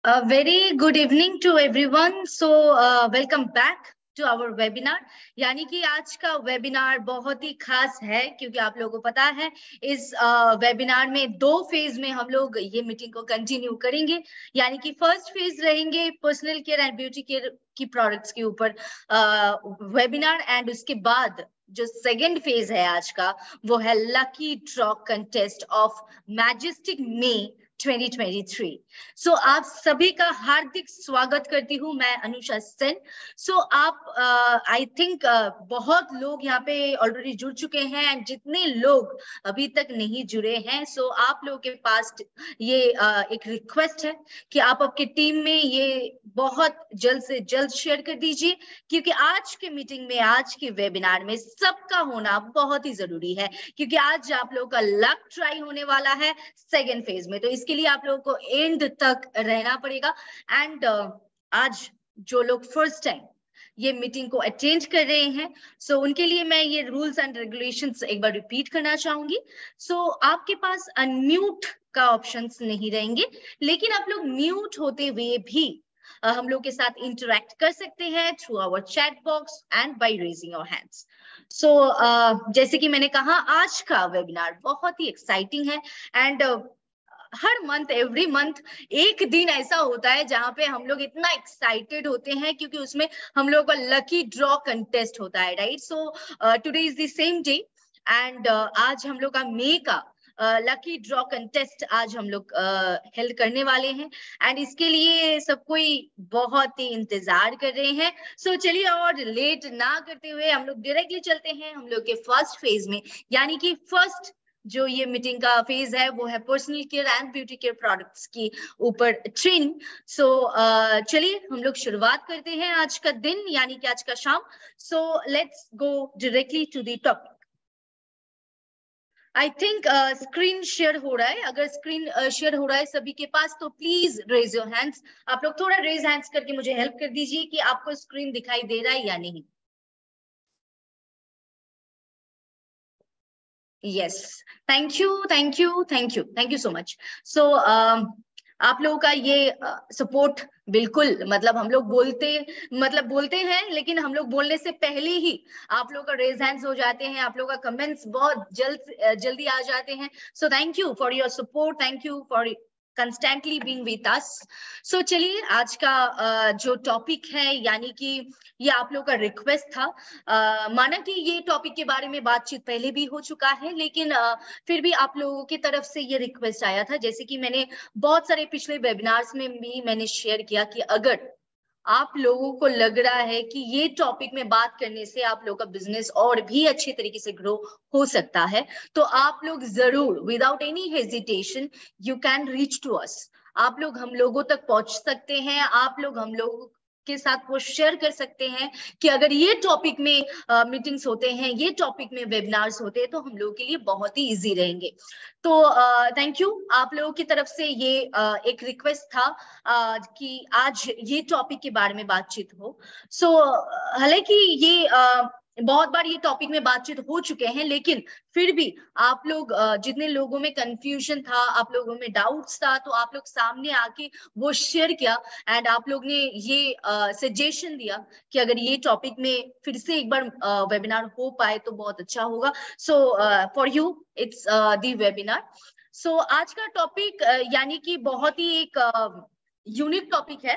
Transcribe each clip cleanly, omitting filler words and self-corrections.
Very good evening to everyone. So welcome back to our webinar. यानी कि आज का वेबिनार बहुत ही खास है क्योंकि आप लोगों को पता है इस वेबिनार में दो फेज में हम लोग ये मीटिंग को कंटिन्यू करेंगे। यानी कि फर्स्ट फेज रहेंगे personal care and beauty care की प्रोडक्ट्स के ऊपर वेबिनार, एंड उसके बाद जो सेकेंड फेज है आज का वो है lucky draw contest of majestic May 2023। So आप सभी का हार्दिक स्वागत करती हूँ मैं अनुषा सेन। सो आप आई थिंक बहुत लोग यहाँ पे ऑलरेडी जुड़ चुके हैं, एंड जितने लोग अभी तक नहीं जुड़े हैं सो आप लोगों के पास ये एक रिक्वेस्ट है कि आप आपके टीम में ये बहुत जल्द से जल्द शेयर कर दीजिए, क्योंकि आज के मीटिंग में, आज के वेबिनार में सबका होना बहुत ही जरूरी है, क्योंकि आज आप लोगों का लक ट्राई होने वाला है सेकेंड फेज में। तो इसके लिए आप लोगों को एंड तक रहना पड़ेगा। एंड आज जो लोग फर्स्ट टाइम ये मीटिंग को अटेंड कर रहे हैं सो उनके लिए मैं ये रूल्स एंड रेगुलेशंस एक बार रिपीट करना चाहूंगी। सो आपके पास अनम्यूट का ऑप्शंस नहीं रहेंगे, लेकिन आप लोग म्यूट होते हुए भी हम लोग के साथ इंटरेक्ट कर सकते हैं through our chat box and by raising your hands. So जैसे कि मैंने कहा आज का वेबिनार बहुत ही एक्साइटिंग है, एंड हर मंथ एवरी मंथ एक दिन ऐसा होता है जहां पे हम लोग इतना एक्साइटेड होते हैं क्योंकि उसमें हम लोग का लकी ड्रॉ कंटेस्ट होता है, right. So today is the same day, and आज हम लोग का मे का लकी ड्रॉ कंटेस्ट आज हम लोग हेल्ड करने वाले हैं, एंड इसके लिए सब कोई बहुत ही इंतजार कर रहे हैं। सो चलिए और लेट ना करते हुए हम लोग डायरेक्टली चलते हैं हम लोग के फर्स्ट फेज में। यानी कि फर्स्ट जो ये मीटिंग का फेज है वो है personal care and beauty care products की ऊपर ट्रेनिंग। सो चलिए हम लोग शुरुआत करते हैं आज का दिन यानी कि आज का शाम। So let's go directly to the topic. I think screen share हो रहा है। अगर स्क्रीन शेयर हो रहा है सभी के पास तो प्लीज रेज योर हैंड्स। आप लोग थोड़ा रेज हैंड्स करके मुझे हेल्प कर दीजिए कि आपको स्क्रीन दिखाई दे रहा है या नहीं। Yes, thank you thank you thank you thank you so much. So आप लोगों का ये सपोर्ट बिल्कुल, मतलब हम लोग बोलते हैं लेकिन हम लोग बोलने से पहले ही आप लोग का रेज हैंड्स हो जाते हैं, आप लोग का कमेंट्स बहुत जल्दी आ जाते हैं। So thank you for your support, thank you for constantly being with us. So चलिए आज का जो टॉपिक है, यानी कि ये आप लोग का रिक्वेस्ट था। माना कि ये टॉपिक के बारे में बातचीत पहले भी हो चुका है, लेकिन फिर भी आप लोगों की तरफ से ये रिक्वेस्ट आया था, जैसे कि मैंने बहुत सारे पिछले वेबिनार्स में भी मैंने शेयर किया कि अगर आप लोगों को लग रहा है कि ये टॉपिक में बात करने से आप लोगों का बिजनेस और भी अच्छे तरीके से ग्रो हो सकता है, तो आप लोग जरूर without any hesitation you can reach to us. आप लोग हम लोगों तक पहुंच सकते हैं, आप लोग हम लोगों के साथ वो शेयर कर सकते हैं कि अगर ये टॉपिक में मीटिंग्स होते हैं, ये टॉपिक में वेबिनार्स होते हैं तो हम लोगों के लिए बहुत ही इजी रहेंगे। तो थैंक यू, आप लोगों की तरफ से ये एक रिक्वेस्ट था कि आज ये टॉपिक के बारे में बातचीत हो। सो हालांकि ये बहुत बार ये टॉपिक में बातचीत हो चुके हैं, लेकिन फिर भी आप लोग जितने लोगों में कंफ्यूजन था, आप लोगों में डाउट्स था, तो आप लोग सामने आके वो शेयर किया, एंड आप लोग ने ये सजेशन दिया कि अगर ये टॉपिक में फिर से एक बार वेबिनार हो पाए तो बहुत अच्छा होगा। So for you it's the webinar. So आज का टॉपिक यानी कि बहुत ही एक यूनिक टॉपिक है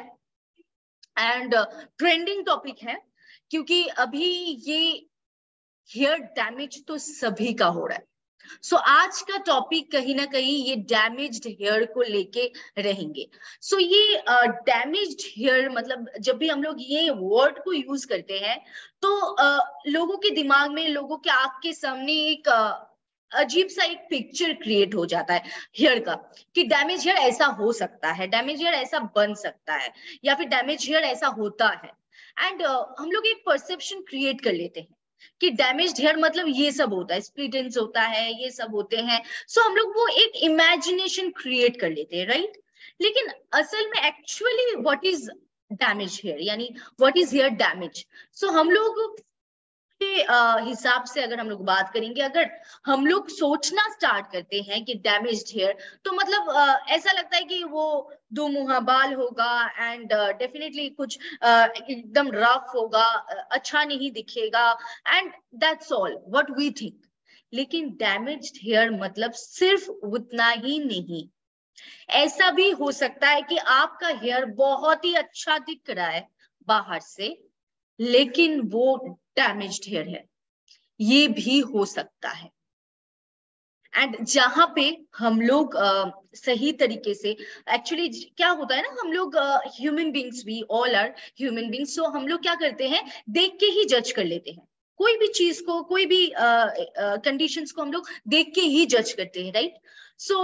एंड ट्रेंडिंग टॉपिक है, क्योंकि अभी ये हेयर डैमेज तो सभी का हो रहा है। सो आज का टॉपिक कहीं ना कहीं ये डैमेज्ड हेयर को लेके रहेंगे। सो ये डैमेज्ड हेयर, मतलब जब भी हम लोग ये वर्ड को यूज करते हैं तो लोगों के दिमाग में, लोगों के आंख के सामने एक अजीब सा एक पिक्चर क्रिएट हो जाता है हेयर का, कि डैमेज हेयर ऐसा हो सकता है, डैमेज हेयर ऐसा बन सकता है, या फिर डैमेज हेयर ऐसा होता है। एंड हम लोग एक परसेप्शन क्रिएट कर लेते हैं कि डैमेज्ड हेयर मतलब ये सब होता है, स्प्लिट एंड्स होता है, ये सब होते हैं। सो हम लोग वो एक इमेजिनेशन क्रिएट कर लेते हैं, राइट। लेकिन असल में actually what is damage hair, यानी what is hair damage. So हम लोग हिसाब से अगर हम लोग बात करेंगे, अगर हम लोग सोचना स्टार्ट करते हैं कि डैमेज्ड हेयर, तो मतलब ऐसा लगता है कि वो दो मुंहा बाल होगा एंड डेफिनेटली कुछ एकदम रफ होगा, अच्छा नहीं दिखेगा, and that's all what we think. लेकिन डैमेज्ड हेयर मतलब सिर्फ उतना ही नहीं, ऐसा भी हो सकता है कि आपका हेयर बहुत ही अच्छा दिख रहा है बाहर से, लेकिन वो डैमेज्ड हेयर है, ये भी हो सकता है। एंड जहां पे हम लोग सही तरीके से, एक्चुअली क्या होता है ना, हम लोग human beings, we all are human beings, so हम लोग क्या करते हैं, देख के ही जज कर लेते हैं कोई भी चीज को, कोई भी कंडीशंस को हम लोग देख के ही जज करते हैं, राइट। सो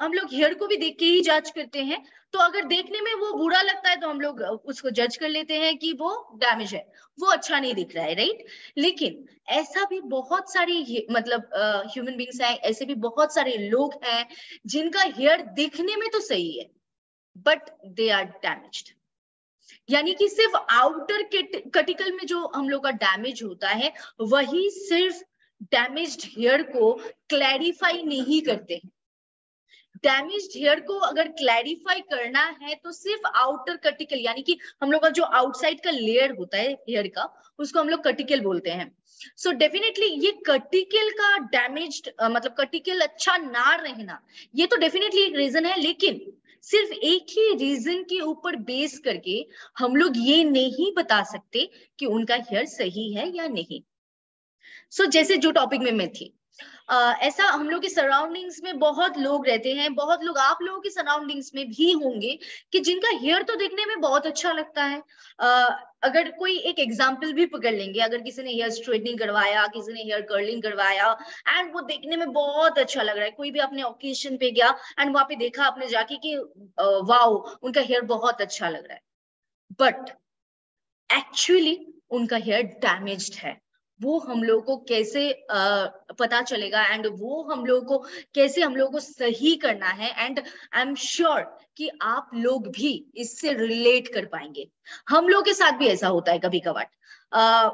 हम लोग हेयर को भी देख के ही जज करते हैं। तो अगर देखने में वो बुरा लगता है तो हम लोग उसको जज कर लेते हैं कि वो डैमेज है, वो अच्छा नहीं दिख रहा है, राइट। लेकिन ऐसा भी बहुत सारे मतलब ह्यूमन बींग्स हैं, ऐसे भी बहुत सारे लोग हैं जिनका हेयर दिखने में तो सही है बट दे आर डैमेज्ड। यानी कि सिर्फ आउटर कटिकल में जो हम लोग का डैमेज होता है, वही सिर्फ डैमेज्ड हेयर को क्लैरिफाई नहीं करते हैं। डैमेज्ड हेयर को अगर क्लैरिफाई करना है तो सिर्फ आउटर कटिकल, यानी कि हम लोग का जो आउटसाइड का लेयर होता है हेयर का, उसको हम लोग कटिकल बोलते हैं। सो डेफिनेटली ये कटिकल का डैमेज्ड मतलब कटिकल अच्छा ना रहना, ये तो डेफिनेटली एक रीजन है, लेकिन सिर्फ एक ही रीजन के ऊपर बेस करके हम लोग ये नहीं बता सकते कि उनका हेयर सही है या नहीं। सो जैसे जो टॉपिक में मैं थी, ऐसा हम लोग के सराउंडिंग्स में बहुत लोग रहते हैं, बहुत लोग आप लोगों के सराउंडिंग्स में भी होंगे कि जिनका हेयर तो देखने में बहुत अच्छा लगता है। अगर कोई एक एग्जांपल भी पकड़ लेंगे, अगर किसी ने हेयर स्ट्रेटनिंग करवाया, किसी ने हेयर कर्लिंग करवाया एंड वो देखने में बहुत अच्छा लग रहा है, कोई भी अपने ओकेजन पे गया एंड वहां पे देखा आपने जाके कि वाओ उनका हेयर बहुत अच्छा लग रहा है, बट एक्चुअली उनका हेयर डैमेज्ड है। वो हम लोगों को कैसे पता चलेगा एंड वो हम लोगों को कैसे हम लोगों को सही करना है, एंड आई एम श्योर कि आप लोग भी इससे रिलेट कर पाएंगे। हम लोग के साथ भी ऐसा होता है कभी कभार।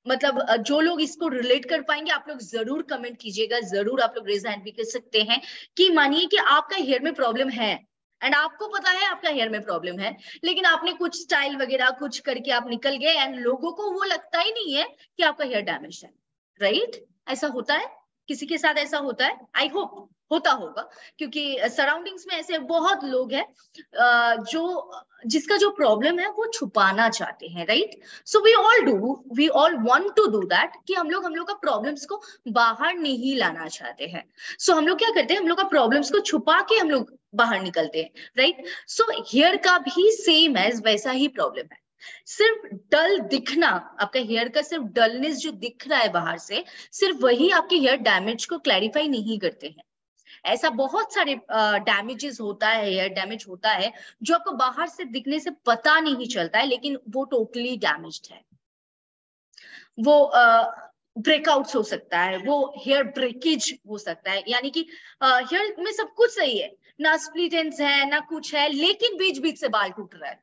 मतलब जो लोग इसको रिलेट कर पाएंगे, आप लोग जरूर कमेंट कीजिएगा, जरूर आप लोग रेज हैंड भी कर सकते हैं कि मानिए कि आपका हेयर में प्रॉब्लम है एंड आपको पता है आपका हेयर में प्रॉब्लम है, लेकिन आपने कुछ स्टाइल वगैरह कुछ करके आप निकल गए एंड लोगों को वो लगता ही नहीं है कि आपका हेयर डैमेज है, राइट। ऐसा होता है, किसी के साथ ऐसा होता है, आई होप होता होगा, क्योंकि सराउंडिंग्स में ऐसे बहुत लोग हैं जो जिसका जो प्रॉब्लम है वो छुपाना चाहते हैं, right. So we all want to do that कि हम लोग का प्रॉब्लम्स को बाहर नहीं लाना चाहते हैं। सो हम लोग क्या करते हैं, हम लोग का प्रॉब्लम्स को छुपा के हम लोग बाहर निकलते हैं, राइट। सो हेयर का भी सेम एज वैसा ही प्रॉब्लम है। सिर्फ डल दिखना, आपका हेयर का सिर्फ डलनेस जो दिख रहा है बाहर से, सिर्फ वही आपके हेयर डैमेज को क्लैरिफाई नहीं करते हैं। ऐसा बहुत सारे डैमेजेस होता है, हेयर डैमेज होता है जो आपको बाहर से दिखने से पता नहीं चलता है, लेकिन वो टोटली डैमेज्ड है। वो ब्रेकआउट्स हो सकता है, वो हेयर ब्रेकेज हो सकता है, यानी कि हेयर में सब कुछ सही है, ना स्प्लिट एंड्स है ना कुछ है, लेकिन बीच बीच से बाल टूट रहा है,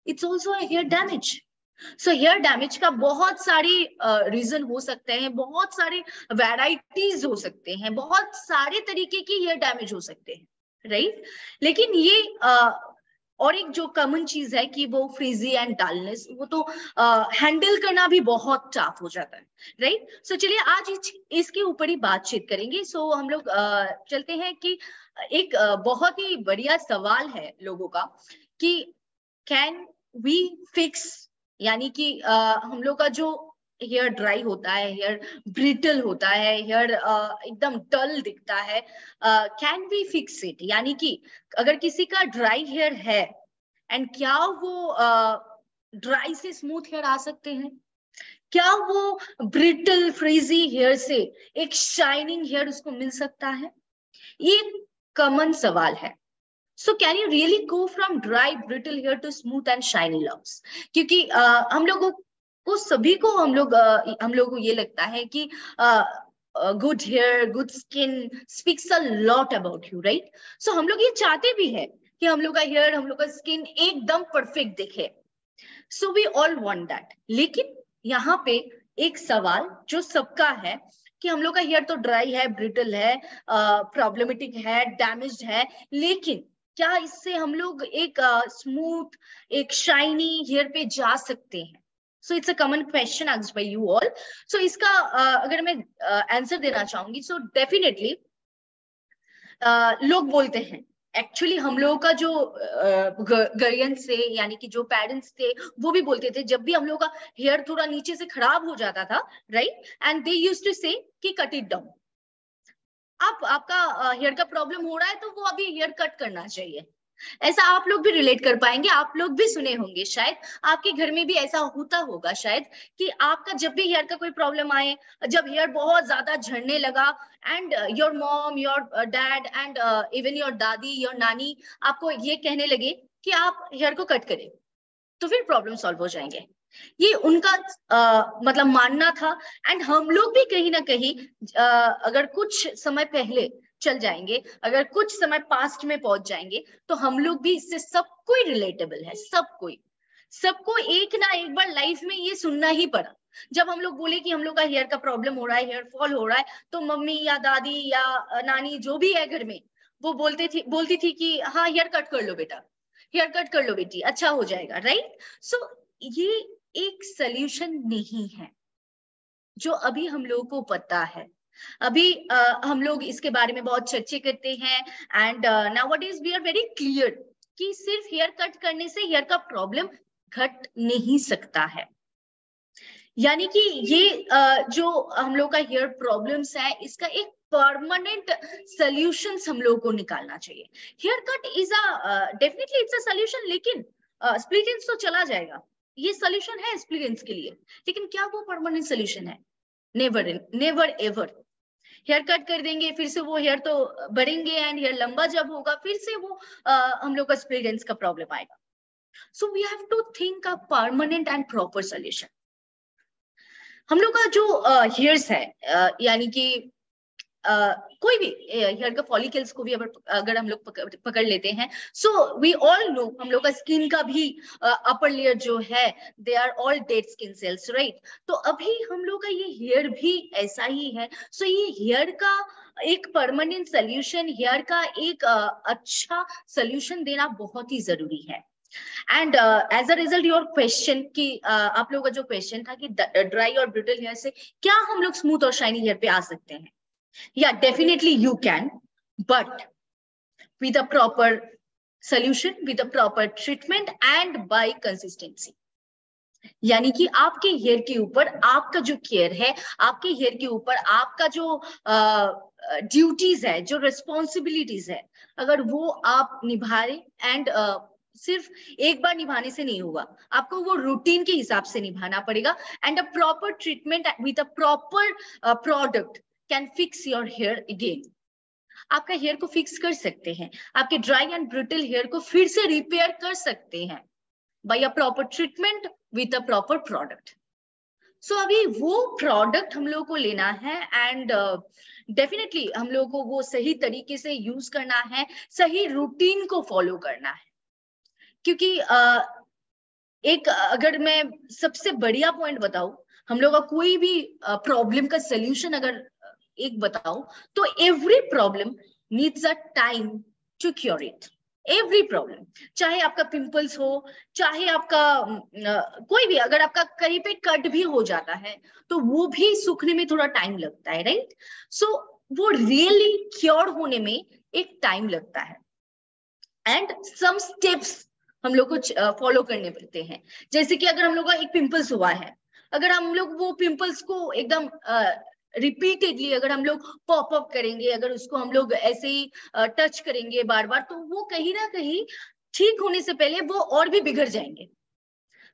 it's also hair damage. So hair damage का बहुत सारी रीजन हो सकते हैं, बहुत सारे वैराइटीज हो सकते हैं, बहुत सारे तरीके की हेयर डैमेज हो सकते हैं, राइट। लेकिन ये और एक जो कॉमन चीज है कि वो फ्रीजी एंड डलनेस, वो तो हैंडल करना भी बहुत टफ हो जाता है, राइट। सो चलिए आज इसके ऊपर ही बातचीत करेंगे। सो हम लोग चलते हैं कि एक बहुत ही बढ़िया सवाल है लोगों का कि कैन वी फिक्स, यानी कि हम लोग का जो हेयर ड्राई होता है, हेयर ब्रिटल होता है, हेयर एकदम डल दिखता है, कैन वी फिक्स इट, यानी कि अगर किसी का ड्राई हेयर है एंड क्या वो ड्राई से स्मूथ हेयर आ सकते हैं, क्या वो ब्रिटल फ्रीजी हेयर से एक शाइनिंग हेयर उसको मिल सकता है, ये कॉमन सवाल है। So can you really go from dry brittle hair to smooth and shiny locks? क्योंकि हम लोगों को सभी को हम लोगों को ये लगता है कि good hair good skin speaks a lot about you, right. So हम लोग ये चाहते भी है कि हम लोग का हेयर, हम लोग का स्किन एकदम परफेक्ट दिखे। So we all want that, लेकिन यहाँ पे एक सवाल जो सबका है कि हम लोग का हेयर तो ड्राई है, ब्रिटल है, प्रॉब्लमेटिक है, डैमेज्ड है, लेकिन क्या इससे हम लोग एक स्मूथ, एक शाइनी हेयर पे जा सकते हैं? So it's a common question asked by you all. So इसका अगर मैं आंसर देना चाहूंगी, सो डेफिनेटली लोग बोलते हैं, एक्चुअली हम लोगों का जो गार्डियन से यानी कि जो पेरेंट्स थे वो भी बोलते थे, जब भी हम लोग का हेयर थोड़ा नीचे से खराब हो जाता था, right, and they used to say कि कट इट डाउन. आपका हेयर का प्रॉब्लम हो रहा है तो वो अभी हेयर कट करना चाहिए. ऐसा आप लोग भी रिलेट कर पाएंगे, आप लोग भी सुने होंगे, शायद आपके घर में भी ऐसा होता होगा शायद, कि आपका जब भी हेयर का कोई प्रॉब्लम आए, जब हेयर बहुत ज्यादा झड़ने लगा, and your mom, your dad and even your दादी, योर नानी आपको ये कहने लगे कि आप हेयर को कट करें, तो फिर प्रॉब्लम सॉल्व हो जाएंगे. ये उनका मतलब मानना था. एंड हम लोग भी कहीं ना कहीं अगर कुछ समय पहले चल जाएंगे, अगर कुछ समय पास्ट में पहुंच जाएंगे, तो हम लोग भी इससे सब कोई रिलेटेबल है, सबको एक ना एक बार लाइफ में ये सुनना ही पड़ा. जब हम लोग बोले कि हम लोग का हेयर का प्रॉब्लम हो रहा है, हेयर फॉल हो रहा है, तो मम्मी या दादी या नानी जो भी है घर में, वो बोलती थी कि हाँ हेयर कट कर लो बेटा, हेयर कट कर लो बेटी, अच्छा हो जाएगा, राइट. सो ये एक सल्यूशन नहीं है जो अभी हम लोगों को पता है. अभी हम लोग इसके बारे में बहुत चर्चे करते हैं, and nowadays we are very clear कि सिर्फ हेयर कट करने से हेयर का प्रॉब्लम घट नहीं सकता है. यानी कि ये जो हम लोग का हेयर प्रॉब्लम्स है, इसका एक परमानेंट सॉल्यूशंस हम लोग को निकालना चाहिए. Hair cut is a definitely it's a solution, लेकिन स्प्लिट एंड्स तो चला जाएगा, ये सॉल्यूशन है स्प्लिट एंड्स के लिए, लेकिन क्या वो परमानेंट सॉल्यूशन है? Never never ever. Hair cut कर देंगे, फिर से वो हेयर तो बढ़ेंगे, एंड हेयर लंबा जब होगा फिर से वो हम लोग का स्प्लिट एंड्स का प्रॉब्लम आएगा. So we have to think a permanent and proper solution. हम लोग का जो हेयर्स है, यानी कि कोई भी हेयर का फॉलिकल्स को भी अगर हम लोग पकड़ लेते हैं, सो वी ऑल नो हम लोग का स्किन का भी अपर लेयर जो है, they are all dead skin cells, right. तो अभी हम लोग का ये हेयर भी ऐसा ही है. सो ये हेयर का एक परमानेंट सोल्यूशन, हेयर का एक अच्छा सोल्यूशन देना बहुत ही जरूरी है. And as a result your question कि आप लोगों का जो क्वेश्चन था कि ड्राई और ब्रिटल हेयर से क्या हम लोग स्मूथ और शाइनी हेयर पे आ सकते हैं? Yeah, definitely you can, but with a proper solution, with a proper treatment and by consistency. यानी कि आपके हेयर के ऊपर आपका जो केयर है, आपके हेयर के ऊपर आपका जो ड्यूटीज है, जो रिस्पॉन्सिबिलिटीज है, अगर वो आप निभा रहे, एंड सिर्फ एक बार निभाने से नहीं होगा, आपको वो रूटीन के हिसाब से निभाना पड़ेगा. And a proper treatment with a proper product can fix your here again. आपका हेयर को फिक्स कर सकते हैं, आपके ड्राई एंड ब्रिटल हेयर को फिर से रिपेयर कर सकते हैं by a proper treatment with a proper product. So अभी वो प्रोडक्ट हम लोग को लेना है, एंड डेफिनेटली हम लोग को वो सही तरीके से यूज करना है, सही रूटीन को फॉलो करना है. क्योंकि एक अगर मैं सबसे बढ़िया पॉइंट बताऊं, हम लोग का कोई भी प्रॉब्लम का सोल्यूशन अगर एक बताऊं, तो every problem needs a time to cure it. Every problem, चाहे आपका पिंपल्स हो, चाहे आपका कोई भी, अगर आपका कहीं पे कट भी हो जाता है तो वो भी सूखने में थोड़ा टाइम लगता है, राइट. सो वो रियली क्योर होने में एक टाइम लगता है, एंड सम स्टेप्स हम लोग को फॉलो करने पड़ते हैं. जैसे कि अगर हम लोग का एक पिंपल्स हुआ है, अगर हम लोग वो पिंपल्स को एकदम रिपीटेडली अगर हम लोग पॉप अप करेंगे, अगर उसको हम लोग ऐसे ही टच करेंगे बार बार, तो वो कहीं ना कहीं ठीक होने से पहले वो और भी बिगड़ जाएंगे.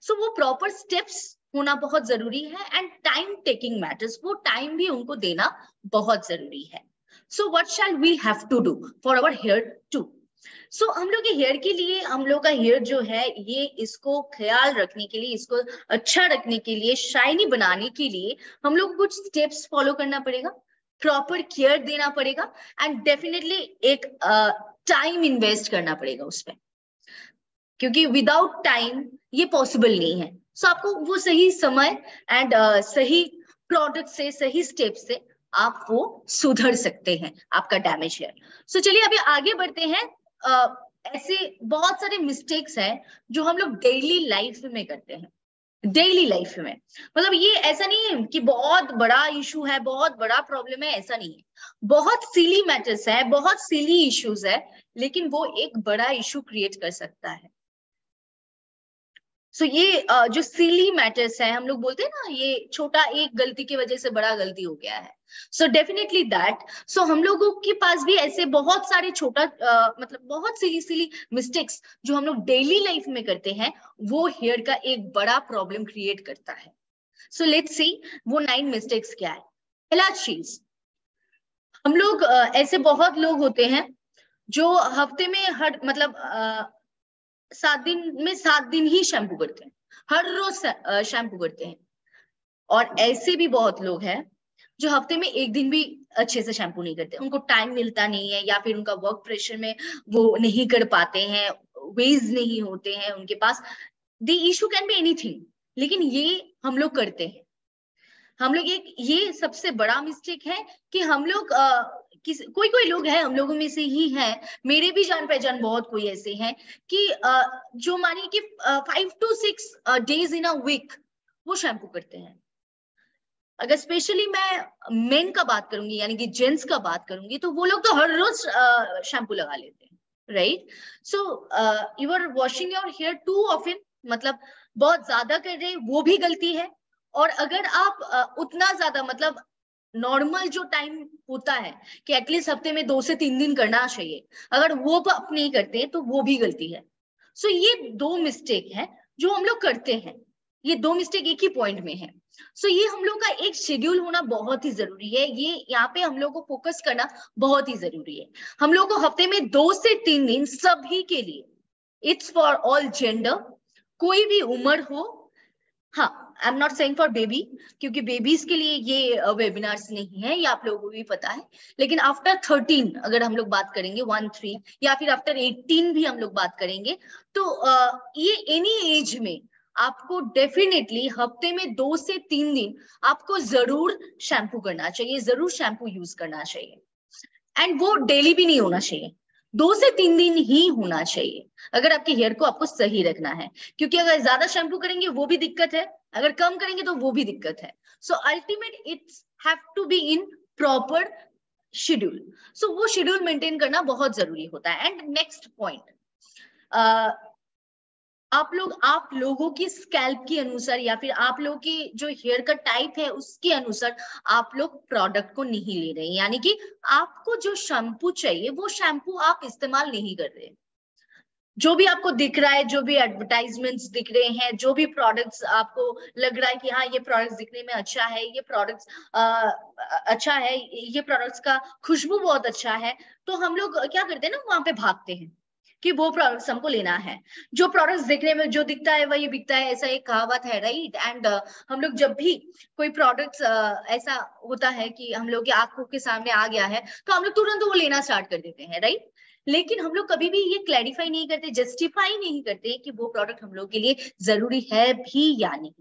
सो वो प्रॉपर स्टेप्स होना बहुत जरूरी है, एंड टाइम टेकिंग मैटर्स, वो टाइम भी उनको देना बहुत जरूरी है. So what shall we have to do for our hair too? So हम लोग के हेयर के लिए, हम लोग का हेयर जो है, ये इसको ख्याल रखने के लिए, इसको अच्छा रखने के लिए, शाइनी बनाने के लिए हम लोग कुछ स्टेप्स फॉलो करना पड़ेगा, प्रॉपर केयर देना पड़ेगा, एंड डेफिनेटली एक टाइम इन्वेस्ट करना पड़ेगा उस पर, क्योंकि विदाउट टाइम ये पॉसिबल नहीं है. सो आपको वो सही समय एंड सही प्रोडक्ट से, सही स्टेप से आप वो सुधर सकते हैं आपका डैमेज हेयर। सो चलिए अभी आगे बढ़ते हैं। ऐसे बहुत सारे मिस्टेक्स हैं जो हम लोग डेली लाइफ में करते हैं। डेली लाइफ में मतलब ये ऐसा नहीं है कि बहुत बड़ा इशू है, बहुत बड़ा प्रॉब्लम है, ऐसा नहीं है। बहुत सिली मैटर्स है, बहुत सिली इश्यूज है, लेकिन वो एक बड़ा इशू क्रिएट कर सकता है। सो ये जो सिली मैटर्स है, हम लोग बोलते हैं ना, ये छोटा एक गलती की वजह से बड़ा गलती हो गया है। So definitely that. सो हम लोगों के पास भी ऐसे बहुत सारे छोटा मतलब बहुत सिली सिली मिस्टेक्स जो हम लोग डेली लाइफ में करते हैं, वो हेयर का एक बड़ा प्रॉब्लम क्रिएट करता है। सो लेट्स सी वो 9 मिस्टेक्स क्या है। पहला चीज, हम लोग ऐसे बहुत लोग होते हैं जो हफ्ते में हर मतलब 7 दिन में 7 दिन ही शैम्पू करते हैं, हर रोज शैम्पू करते हैं। और ऐसे भी बहुत लोग हैं जो हफ्ते में एक दिन भी अच्छे से शैम्पू नहीं करते, उनको टाइम मिलता नहीं है, या फिर उनका वर्क प्रेशर में वो नहीं कर पाते हैं, वेज नहीं होते हैं उनके पास। The issue can be anything, लेकिन ये हम लोग करते हैं। हम लोग एक ये सबसे बड़ा मिस्टेक है कि हम लोग कोई कोई लोग हैं, हम लोगों में से ही हैं, मेरे भी जान पहचान बहुत कोई ऐसे हैं कि जो मानिए कि 5 to 6 days in a week वो शैम्पू करते हैं। अगर स्पेशली मैं मेन का बात करूंगी, यानी कि जेंट्स का बात करूंगी, तो वो लोग तो हर रोज शैम्पू लगा लेते हैं, right. So you are washing your hair too often, मतलब बहुत ज्यादा कर रहे हैं, वो भी गलती है। और अगर आप उतना ज्यादा मतलब नॉर्मल जो टाइम होता है कि एटलीस्ट हफ्ते में 2 से 3 दिन करना चाहिए, अगर वो आप नहीं करते तो वो भी गलती है। सो ये 2 मिस्टेक है जो हम लोग करते हैं। ये 2 मिस्टेक एक ही पॉइंट में है। सो ये हम लोग का एक शेड्यूल होना बहुत ही जरूरी है। ये यहाँ पे हम लोग को फोकस करना बहुत ही जरूरी है। हम लोग को हफ्ते में 2 से 3 दिन सभी के लिए, इट्स फॉर ऑल जेंडर, कोई भी उम्र हो। हाँ, I am not saying for baby, क्योंकि बेबीज के लिए ये वेबिनार्स नहीं है, ये आप लोगों को भी पता है। लेकिन आफ्टर 13 अगर हम लोग बात करेंगे 1-3, या फिर आफ्टर 18 भी हम लोग बात करेंगे, तो ये एनी एज में आपको डेफिनेटली हफ्ते में 2 से 3 दिन आपको जरूर शैम्पू करना चाहिए, जरूर शैम्पू यूज करना चाहिए। एंड वो डेली भी नहीं होना चाहिए, 2 से 3 दिन ही होना चाहिए, अगर आपके हेयर को आपको सही रखना है। क्योंकि अगर ज्यादा शैम्पू करेंगे वो भी दिक्कत है, अगर कम करेंगे तो वो भी दिक्कत है। So ultimate it's have to be in proper schedule. So वो शेड्यूल मेंटेन करना बहुत जरूरी होता है। एंड नेक्स्ट पॉइंट, आप लोगों की स्कैल्प के अनुसार, या फिर आप लोगों की जो हेयर का टाइप है उसके अनुसार आप लोग प्रोडक्ट को नहीं ले रहे हैं, यानी कि आपको जो शैम्पू चाहिए वो शैम्पू आप इस्तेमाल नहीं कर रहे। जो भी आपको दिख रहा है, जो भी एडवर्टाइजमेंट्स दिख रहे हैं, जो भी प्रोडक्ट्स आपको लग रहा है कि हाँ ये प्रोडक्ट्स दिखने में अच्छा है, ये प्रोडक्ट्स अच्छा है, ये प्रोडक्ट्स का खुशबू बहुत अच्छा है, तो हम लोग क्या करते हैं ना, वहां पे भागते हैं कि वो प्रोडक्ट्स हमको लेना है। जो प्रोडक्ट्स देखने में जो दिखता है वही बिकता है, ऐसा एक कहावत है, राइट। एंड हम लोग जब भी कोई प्रोडक्ट्स ऐसा होता है कि हम लोग की आंखों के सामने आ गया है, तो हम लोग तुरंत वो लेना स्टार्ट कर देते हैं, राइट। लेकिन हम लोग कभी भी ये क्लैरिफाई नहीं करते, जस्टिफाई नहीं करते कि वो प्रोडक्ट हम लोग के लिए जरूरी है भी या नहीं।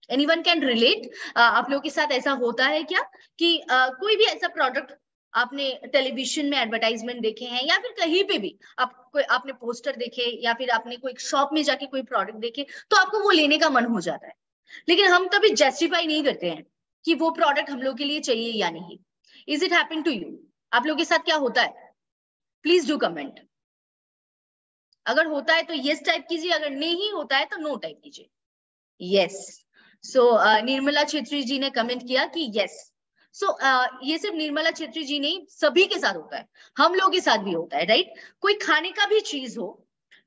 एनीवन कैन रिलेट, आप लोगों के साथ ऐसा होता है क्या कि कोई भी ऐसा प्रोडक्ट आपने टेलीविजन में एडवर्टाइजमेंट देखे हैं, या फिर कहीं पे भी आपने पोस्टर देखे, या फिर आपने कोई शॉप में जाके कोई प्रोडक्ट देखे, तो आपको वो लेने का मन हो जाता है, लेकिन हम कभी जस्टिफाई नहीं करते हैं कि वो प्रोडक्ट हम लोग के लिए चाहिए या नहीं। Is it happen to you? आप लोगों के साथ क्या होता है? Please do comment. अगर होता है तो यस टाइप कीजिए, अगर नहीं होता है तो नो टाइप कीजिए। यस। सो निर्मला छेत्री जी ने कमेंट किया कि यस। सो ये सिर्फ निर्मला छेत्री जी नहीं, सभी के साथ होता है, हम लोगों के साथ भी होता है, राइट। कोई खाने का भी चीज हो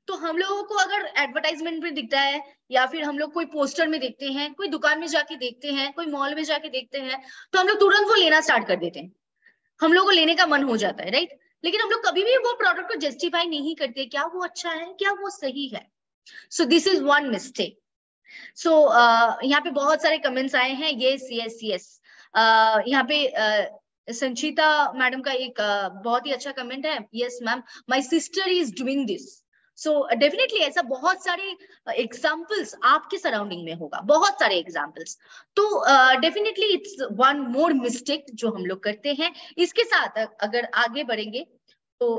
तो हम लोगों को अगर एडवर्टाइजमेंट में दिखता है, या फिर हम लोग कोई पोस्टर में देखते हैं, कोई दुकान में जाके देखते हैं, कोई मॉल में जाके देखते हैं, तो हम लोग तुरंत वो लेना स्टार्ट कर देते हैं, हम लोग को लेने का मन हो जाता है, राइट। लेकिन हम लोग कभी भी वो प्रोडक्ट को जस्टिफाई नहीं करते, क्या वो अच्छा है, क्या वो सही है। So this is one mistake. So यहाँ पे बहुत सारे कमेंट्स आए हैं, यस यस यस। यहाँ पे संचिता मैडम का एक बहुत ही अच्छा कमेंट है, yes ma'am, my sister is doing this. So definitely ऐसा बहुत सारे एग्जाम्पल्स आपके सराउंडिंग में होगा, बहुत सारे एग्जाम्पल्स। तो definitely it's one more mistake जो हम लोग करते हैं। इसके साथ अगर आगे बढ़ेंगे तो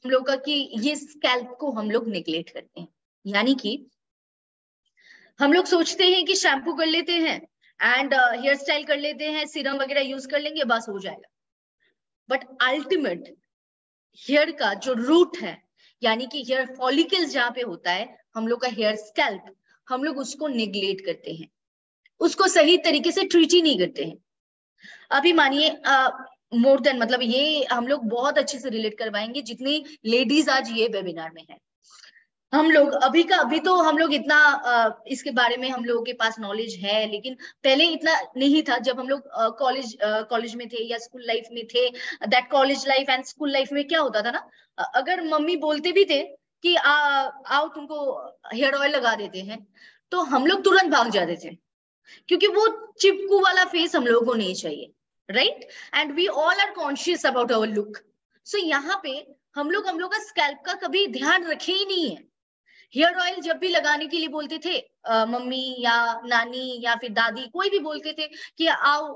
हम लोग का कि ये स्कैल्प को हम लोग नेग्लेक्ट करते हैं, यानी कि हम लोग सोचते हैं कि शैम्पू कर लेते हैं एंड हेयर स्टाइल कर लेते हैं, सीरम वगैरह यूज कर लेंगे, बस हो जाएगा। बट अल्टीमेट हेयर का जो रूट है, यानी कि हेयर फॉलिकल्स जहां पे होता है, हम लोग का हेयर स्कैल्प, हम लोग उसको नेग्लेक्ट करते हैं, उसको सही तरीके से ट्रीट ही नहीं करते हैं। अभी मानिए मोर देन, मतलब ये हम लोग बहुत अच्छे से रिलेट करवाएंगे जितनी लेडीज आज ये वेबिनार में है। हम लोग अभी का अभी तो हम लोग इतना इसके बारे में हम लोगों के पास नॉलेज है, लेकिन पहले इतना नहीं था। जब हम लोग कॉलेज में थे या स्कूल लाइफ में थे, that college life and school life में क्या होता था ना, अगर मम्मी बोलते भी थे कि आओ तुमको हेयर ऑयल लगा देते हैं, तो हम लोग तुरंत भाग जाते थे, क्योंकि वो चिपकू वाला फेस हम लोगों को नहीं चाहिए, right? And we all are conscious about our look. So यहाँ पे हम लोग का स्कैल्प का कभी ध्यान रखे ही नहीं है। हेयर ऑयल जब भी लगाने के लिए बोलते थे, मम्मी या नानी या फिर दादी कोई भी बोलते थे कि आओ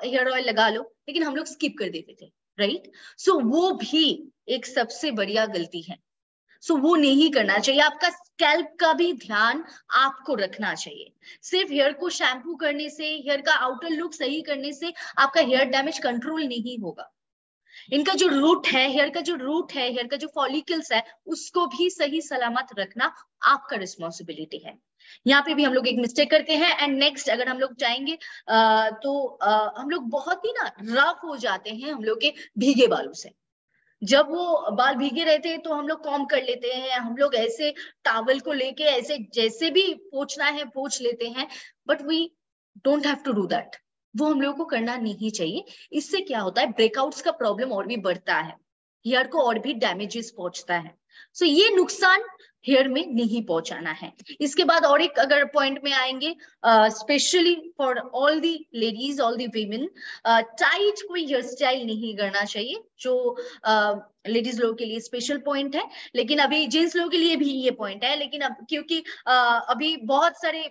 हेयर ऑयल लगा लो, लेकिन हम लोग स्किप कर देते थे, राइट? सो वो भी एक सबसे बढ़िया गलती है। सो वो नहीं करना चाहिए। आपका स्कैल्प का भी ध्यान आपको रखना चाहिए। सिर्फ हेयर को शैम्पू करने से, हेयर का आउटर लुक सही करने से आपका हेयर डैमेज कंट्रोल नहीं होगा। इनका जो रूट है, हेयर का जो रूट है, हेयर का जो फॉलिकल्स है, उसको भी सही सलामत रखना आपका रिस्पॉन्सिबिलिटी है। यहाँ पे भी हम लोग एक मिस्टेक करते हैं। एंड नेक्स्ट अगर हम लोग चाहेंगे तो हम लोग बहुत ही ना रफ हो जाते हैं हम लोग के भीगे बालों से। जब वो बाल भीगे रहते हैं तो हम लोग कॉम्ब कर लेते हैं, हम लोग ऐसे टॉवल को लेके ऐसे जैसे भी पोंछना है पोंछ लेते हैं, but we don't have to do that. वो हम लोगों को करना नहीं चाहिए। इससे क्या होता है, ब्रेकआउट्स का प्रॉब्लम और भी बढ़ता है, हेयर को और भी डैमेजेस पहुंचता है। सो ये नुकसान हेयर में नहीं पहुंचाना है। इसके बाद और एक अगर पॉइंट में आएंगे, specially for all the ladies, all the women, tight कोई हेयर स्टाइल नहीं करना चाहिए, जो लेडीज लोगों के लिए स्पेशल पॉइंट है। लेकिन अभी जेंट्स लोगों के लिए भी ये पॉइंट है, लेकिन अब क्योंकि अभी बहुत सारे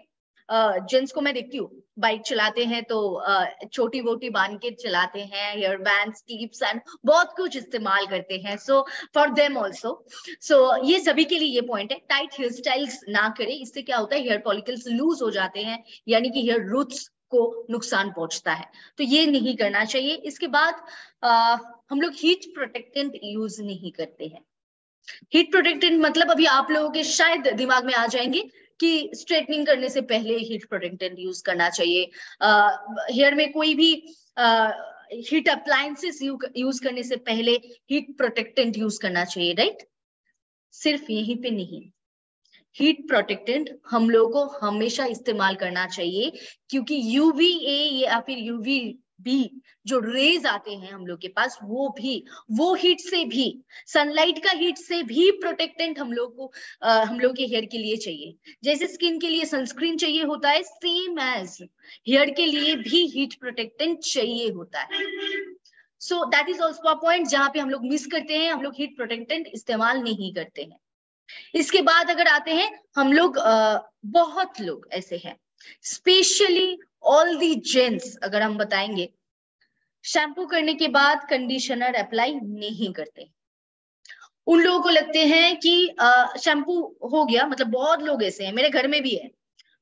जेंट्स को मैं देखती हूँ बाइक चलाते हैं तो छोटी वोटी बांध के चलाते हैं, हेयर बैंड्स, क्लिप्स एंड बहुत कुछ इस्तेमाल करते हैं। सो फॉर देम ऑल्सो, सो ये सभी के लिए ये पॉइंट है, टाइट हेयर स्टाइल्स ना करें। इससे क्या होता है, हेयर फॉलिकल्स लूज हो जाते हैं, यानी कि हेयर रूट्स को नुकसान पहुंचता है, तो ये नहीं करना चाहिए। इसके बाद हम लोग हीट प्रोटेक्टेंट यूज नहीं करते हैं। हीट प्रोटेक्टेंट मतलब अभी आप लोगों के शायद दिमाग में आ जाएंगे कि स्ट्रेटनिंग करने से पहले हीट प्रोटेक्टेंट यूज करना चाहिए, हेयर में कोई भी हीट अप्लायंसेस यूज करने से पहले हीट प्रोटेक्टेंट यूज करना चाहिए, राइट? सिर्फ यहीं पे नहीं, हीट प्रोटेक्टेंट हम लोगों को हमेशा इस्तेमाल करना चाहिए, क्योंकि यूवीए या फिर यूवी बी जो रेज आते हैं हम लोग के पास, वो हीट से भी, सनलाइट का हीट से भी प्रोटेक्टेंट हम लोग को हम लोग के हेयर के लिए चाहिए। जैसे स्किन के लिए सनस्क्रीन चाहिए होता है, सेम एज हेयर के लिए भी हीट प्रोटेक्टेंट चाहिए होता है। So that is also a point जहां पे हम लोग मिस करते हैं, हम लोग हीट प्रोटेक्टेंट इस्तेमाल नहीं करते हैं। इसके बाद अगर आते हैं हम लोग, बहुत लोग ऐसे हैं, स्पेशली ऑल दी जेंट्स, अगर हम बताएंगे, शैम्पू करने के बाद कंडीशनर अप्लाई नहीं करते। उन लोगों को लगते हैं कि शैम्पू हो गया, मतलब बहुत लोग ऐसे हैं, मेरे घर में भी है।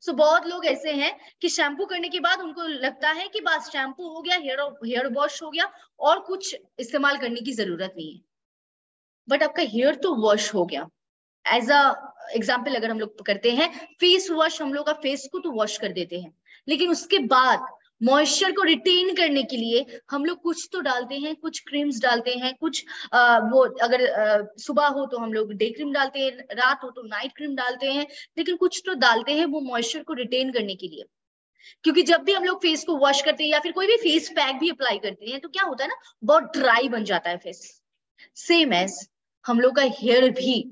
सो बहुत लोग ऐसे हैं कि शैम्पू करने के बाद उनको लगता है कि बस शैम्पू हो गया, हेयर वॉश हो गया, और कुछ इस्तेमाल करने की जरूरत नहीं है। बट आपका हेयर तो वॉश हो गया। एज अ एग्जाम्पल अगर हम लोग करते हैं फेस वॉश, हम लोग का फेस को तो वॉश कर देते हैं, लेकिन उसके बाद मॉइस्चर को रिटेन करने के लिए हम लोग कुछ तो डालते हैं, कुछ क्रीम्स डालते हैं, कुछ वो अगर सुबह हो तो हम लोग डे क्रीम डालते हैं, रात हो तो नाइट क्रीम डालते हैं, लेकिन कुछ तो डालते हैं वो मॉइस्चर को रिटेन करने के लिए। क्योंकि जब भी हम लोग फेस को वॉश करते हैं या फिर कोई भी फेस पैक भी अप्लाई करते हैं, तो क्या होता है ना, बहुत ड्राई बन जाता है फेस। सेम एज हम लोग का हेयर भी,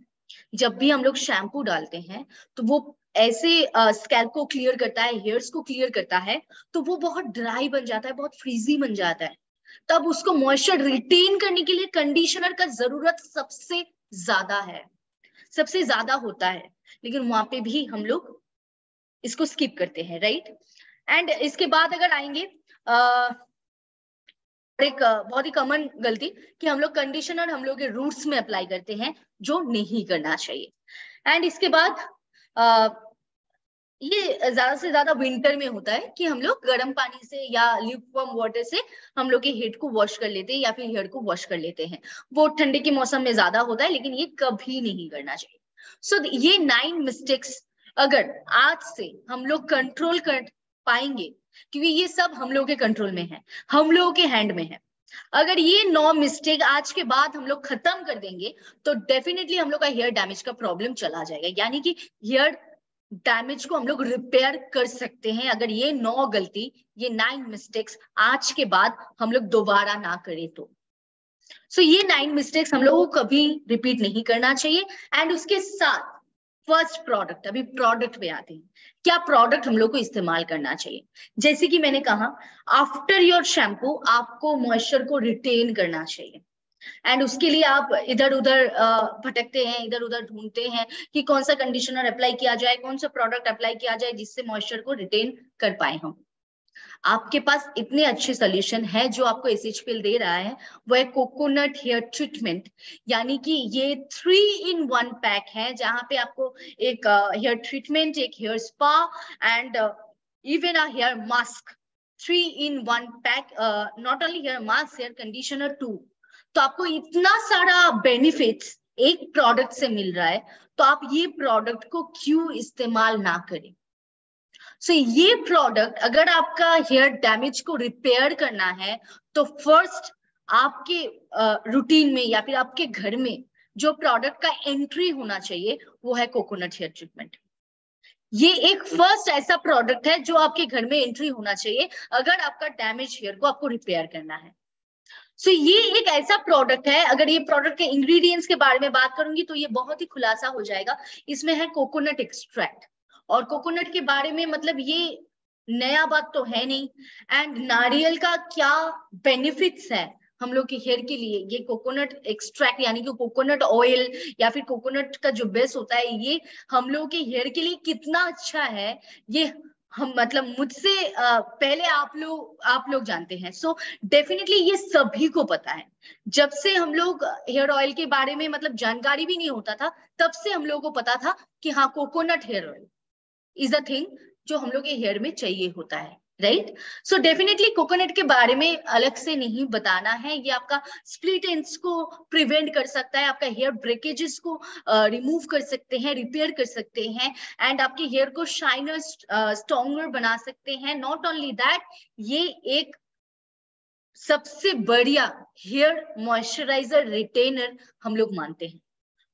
जब भी हम लोग शैम्पू डालते हैं तो वो ऐसे स्कैल्प को क्लियर करता है, हेयर्स को क्लियर करता है, तो वो बहुत ड्राई बन जाता है, बहुत फ्रीजी बन जाता है। तब उसको मॉइस्चर रिटेन करने के लिए कंडीशनर का जरूरत सबसे ज्यादा है। सबसे ज्यादा होता है, लेकिन वहां पे भी हम लोग इसको स्किप करते हैं, राइट। एंड इसके बाद अगर आएंगे एक बहुत ही कॉमन गलती कि हम लोग कंडीशनर हम लोग के रूट्स में अप्लाई करते हैं, जो नहीं करना चाहिए। एंड इसके बाद ये ज्यादा से ज्यादा विंटर में होता है कि हम लोग गर्म पानी से या ल्यूकवार्म वाटर से हम लोग के हेड को वॉश कर लेते हैं या फिर हेयर को वॉश कर लेते हैं। वो ठंडे के मौसम में ज्यादा होता है, लेकिन ये कभी नहीं करना चाहिए। सो ये 9 मिस्टेक्स अगर आज से हम लोग कंट्रोल कर पाएंगे, क्योंकि ये सब हम लोग के कंट्रोल में है, हम लोगों के हैंड में है, अगर ये 9 मिस्टेक आज के बाद हम लोग खत्म कर देंगे तो डेफिनेटली हम लोग का हेयर डैमेज का प्रॉब्लम चला जाएगा। यानी कि हेयर डैमेज को हम लोग रिपेयर कर सकते हैं अगर ये 9 गलती, ये 9 मिस्टेक्स आज के बाद हम लोग दोबारा ना करें तो। सो ये 9 मिस्टेक्स हम लोगों को कभी रिपीट नहीं करना चाहिए। एंड उसके साथ फर्स्ट प्रोडक्ट, अभी प्रोडक्ट पे आते हैं, क्या प्रोडक्ट हम लोग को इस्तेमाल करना चाहिए। जैसे कि मैंने कहा, आफ्टर योर शैम्पू आपको मॉइस्चर को रिटेन करना चाहिए। एंड उसके लिए आप इधर उधर भटकते हैं, इधर उधर ढूंढते हैं कि कौन सा कंडीशनर अप्लाई किया जाए, कौन सा प्रोडक्ट अप्लाई किया जाए जिससे मॉइस्चर को रिटेन कर पाए हम। आपके पास इतने अच्छे सोल्यूशन है जो आपको एसएचपीएल दे रहा है, वो है कोकोनट हेयर ट्रीटमेंट। यानी कि ये 3 in 1 पैक है, जहां पे आपको एक हेयर ट्रीटमेंट, एक hair spa and even a hair mask, 3 in 1 pack, not only hair mask, hair conditioner too. तो आपको इतना सारा बेनिफिट्स एक प्रोडक्ट से मिल रहा है, तो आप ये प्रोडक्ट को क्यों इस्तेमाल ना करें। सो ये प्रोडक्ट अगर आपका हेयर डैमेज को रिपेयर करना है तो फर्स्ट आपके रूटीन में या फिर आपके घर में जो प्रोडक्ट का एंट्री होना चाहिए वो है कोकोनट हेयर ट्रीटमेंट। ये एक फर्स्ट ऐसा प्रोडक्ट है जो आपके घर में एंट्री होना चाहिए अगर आपका डैमेज हेयर को आपको रिपेयर करना है। सो ये एक ऐसा प्रोडक्ट है, अगर ये प्रोडक्ट के इंग्रेडिएंट्स के बारे में बात करूंगी तो ये बहुत ही खुलासा हो जाएगा। इसमें है कोकोनट एक्सट्रैक्ट, और कोकोनट के बारे में मतलब ये नया बात तो है नहीं। एंड नारियल का क्या बेनिफिट्स है हम लोग के हेयर के लिए, ये कोकोनट एक्सट्रैक्ट यानी कि कोकोनट ऑयल या फिर कोकोनट का जो बेस होता है, ये हम लोग के हेयर के लिए कितना अच्छा है, ये हम मतलब मुझसे पहले आप लोग जानते हैं। सो डेफिनेटली ये सभी को पता है। जब से हम लोग हेयर ऑयल के बारे में मतलब जानकारी भी नहीं होता था, तब से हम लोगों को पता था कि हाँ, coconut hair oil is a thing जो हम लोग के हेयर में चाहिए होता है, राइट। सो डेफिनेटली कोकोनट के बारे में अलग से नहीं बताना है, ये आपका स्प्लिट एंड्स को प्रिवेंट कर सकता है, आपका हेयर ब्रेकेजेस को रिमूव कर सकते हैं, रिपेयर कर सकते हैं, एंड आपके हेयर को शाइनर स्ट्रॉन्गर बना सकते हैं। नॉट ओनली दैट, ये एक सबसे बढ़िया हेयर मॉइस्चराइजर रिटेनर हम लोग मानते हैं।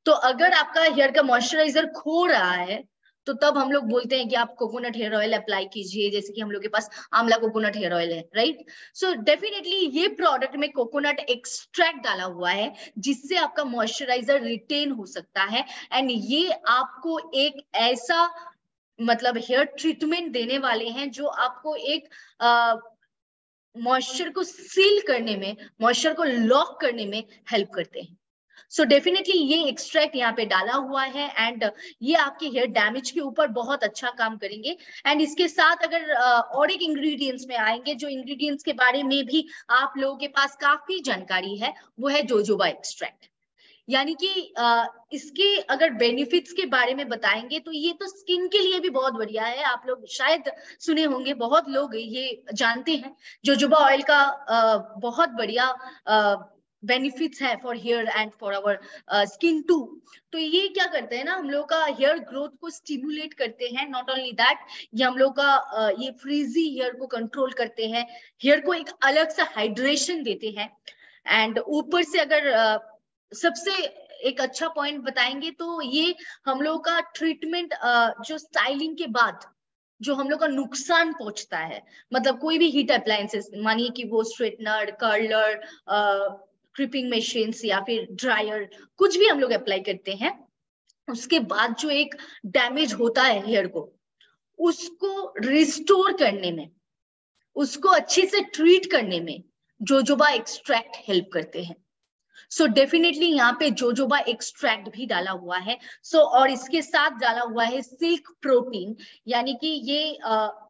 तो अगर आपका हेयर का मॉइस्चराइजर खो रहा है तो तब हम लोग बोलते हैं कि आप कोकोनट हेयर ऑयल अप्लाई कीजिए, जैसे कि हम लोग के पास आंवला कोकोनट हेयर ऑयल है, राइट। सो डेफिनेटली ये प्रोडक्ट में कोकोनट एक्सट्रैक्ट डाला हुआ है जिससे आपका मॉइस्चराइजर रिटेन हो सकता है। एंड ये आपको एक ऐसा मतलब हेयर ट्रीटमेंट देने वाले हैं जो आपको एक मॉइस्चर को सील करने में, मॉइस्चर को लॉक करने में हेल्प करते हैं। सो डेफिनेटली ये एक्सट्रैक्ट यहाँ पे डाला हुआ है एंड ये आपके हेयर डैमेज के ऊपर बहुत अच्छा काम करेंगे। एंड इसके साथ अगर और एक इंग्रेडिएंट्स में आएंगे, जो इंग्रेडिएंट्स के बारे में भी आप लोगों के पास काफी जानकारी है, वो है जोजोबा एक्सट्रैक्ट। यानी कि इसके अगर बेनिफिट्स के बारे में बताएंगे तो ये तो स्किन के लिए भी बहुत बढ़िया है। आप लोग शायद सुने होंगे, बहुत लोग ये जानते हैं जोजोबा ऑयल का बहुत बढ़िया बेनिफिट्स है for hair and for our skin too. तो ये क्या करते हैं ना, हम लोग का हेयर ग्रोथ को स्टिमुलेट करते हैं। नॉट ओनली दैट, ये हम लोग का ये फ्रीजी हेयर को कंट्रोल करते हैं, हेयर को एक अलग सा हाइड्रेशन देते हैं। एंड ऊपर से अगर सबसे एक अच्छा पॉइंट बताएंगे तो ये हम लोग का ट्रीटमेंट जो स्टाइलिंग के बाद जो हम लोग का नुकसान पहुंचता है, मतलब कोई भी हीट अप्लायंसेस, मानिए कि वो स्ट्रेटनर, कर्लर, क्रिपिंग मशीन्स या फिर ड्रायर, कुछ भी हम लोग अप्लाई करते हैं, उसके बाद जो एक डैमेज होता है हेयर को, उसको रिस्टोर करने में, उसको अच्छे से ट्रीट करने में जोजोबा एक्सट्रैक्ट हेल्प करते हैं। सो डेफिनेटली यहाँ पे जोजोबा एक्सट्रैक्ट भी डाला हुआ है। और इसके साथ डाला हुआ है सिल्क प्रोटीन, यानी कि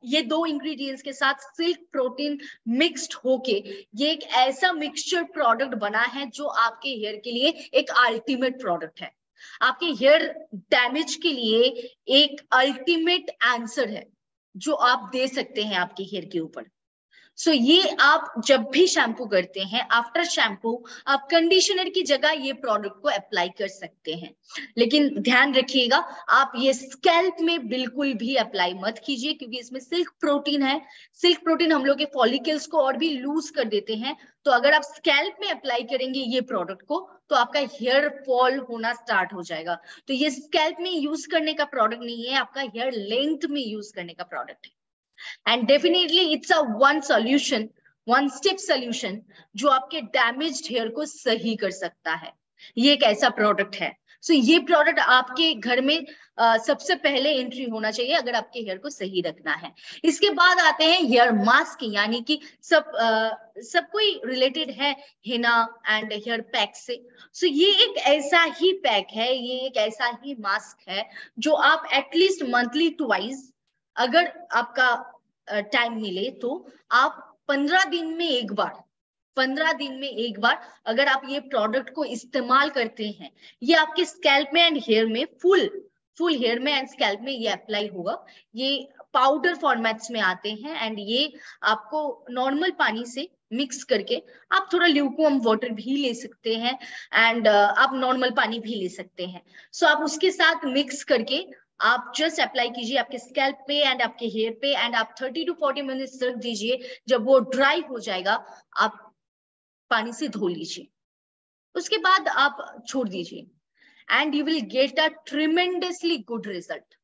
ये दो इंग्रेडिएंट्स के साथ सिल्क प्रोटीन मिक्स्ड होके ये एक ऐसा मिक्सचर प्रोडक्ट बना है जो आपके हेयर के लिए एक अल्टीमेट प्रोडक्ट है, आपके हेयर डैमेज के लिए एक अल्टीमेट आंसर है जो आप दे सकते हैं आपके हेयर के ऊपर। ये आप जब भी शैम्पू करते हैं, आफ्टर शैम्पू आप कंडीशनर की जगह ये प्रोडक्ट को अप्लाई कर सकते हैं, लेकिन ध्यान रखिएगा आप ये स्कैल्प में बिल्कुल भी अप्लाई मत कीजिए, क्योंकि इसमें सिल्क प्रोटीन है। सिल्क प्रोटीन हम लोग के फॉलिकल्स को और भी लूज कर देते हैं, तो अगर आप स्कैल्प में अप्लाई करेंगे ये प्रोडक्ट को तो आपका हेयर फॉल होना स्टार्ट हो जाएगा। तो ये स्कैल्प में यूज करने का प्रोडक्ट नहीं है, आपका हेयर लेंथ में यूज करने का प्रोडक्ट है। And definitely it's a one step solution जो आपके डैमेज्ड हेयर को सही कर सकता है। ये एक ऐसा प्रोडक्ट है। ये प्रोडक्ट आपके घर में सबसे पहले एंट्री होना चाहिए अगर आपके हेयर को सही रखना है। इसके बाद आते हैं हेयर मास्क, यानी कि सब कोई रिलेटेड है हिना एंड हेयर पैक से। ये एक ऐसा ही पैक है, ये एक ऐसा ही मास्क है जो आप एटलीस्ट मंथली ट्वाइस, अगर आपका टाइम मिले तो आप 15 दिन में एक बार अगर आप ये प्रोडक्ट को इस्तेमाल करते हैं, ये आपके स्कैल्प में एंड हेयर में फुल हेयर में एंड स्कैल्प में ये अप्लाई होगा। ये पाउडर फॉर्मेट्स में आते हैं एंड ये आपको नॉर्मल पानी से मिक्स करके, आप थोड़ा ल्यूकवार्म वाटर भी ले सकते हैं एंड आप नॉर्मल पानी भी ले सकते हैं। आप उसके साथ मिक्स करके आप जस्ट अप्लाई कीजिए आपके स्कैल्प पे एंड आपके हेयर पे एंड आप 30 to 40 मिनट्स रख दीजिए। जब वो ड्राई हो जाएगा आप पानी से धो लीजिए, उसके बाद आप छोड़ दीजिए and you will get a tremendously good result.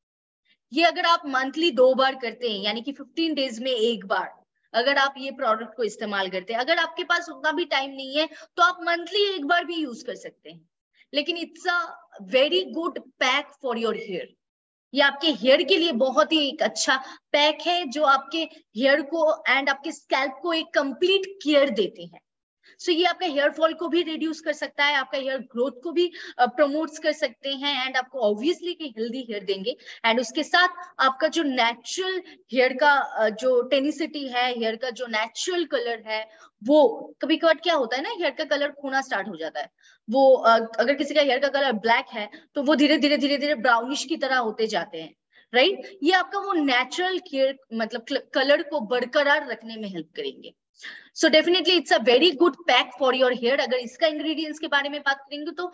ये अगर आप मंथली 2 बार करते हैं, यानी कि 15 डेज में एक बार अगर आप ये प्रोडक्ट को इस्तेमाल करते हैं, अगर आपके पास उतना भी टाइम नहीं है तो आप मंथली एक बार भी यूज कर सकते हैं, लेकिन it's a very good pack for your hair. ये आपके हेयर के लिए बहुत ही एक अच्छा पैक है जो आपके हेयर को एंड आपके स्कैल्प को एक कंप्लीट केयर देते हैं। ये आपका हेयर फॉल को भी रिड्यूस कर सकता है, आपका हेयर ग्रोथ को भी प्रमोट्स कर सकते हैं एंड आपको ऑब्वियसली कि हेल्दी हेयर देंगे। एंड उसके साथ आपका जो नेचुरल हेयर का जो टेनिसिटी है, हेयर का जो नेचुरल कलर है, वो कभी कभार क्या होता है ना, हेयर का कलर खोना स्टार्ट हो जाता है। वो अगर किसी का हेयर का कलर ब्लैक है तो वो धीरे धीरे ब्राउनिश की तरह होते जाते हैं, राइट। ये आपका वो नेचुरल हेयर मतलब कलर को बरकरार रखने में हेल्प करेंगे। So definitely it's a very good pack for your hair. अगर इसका इंग्रेडिएंट्स के बारे में बात करेंगे तो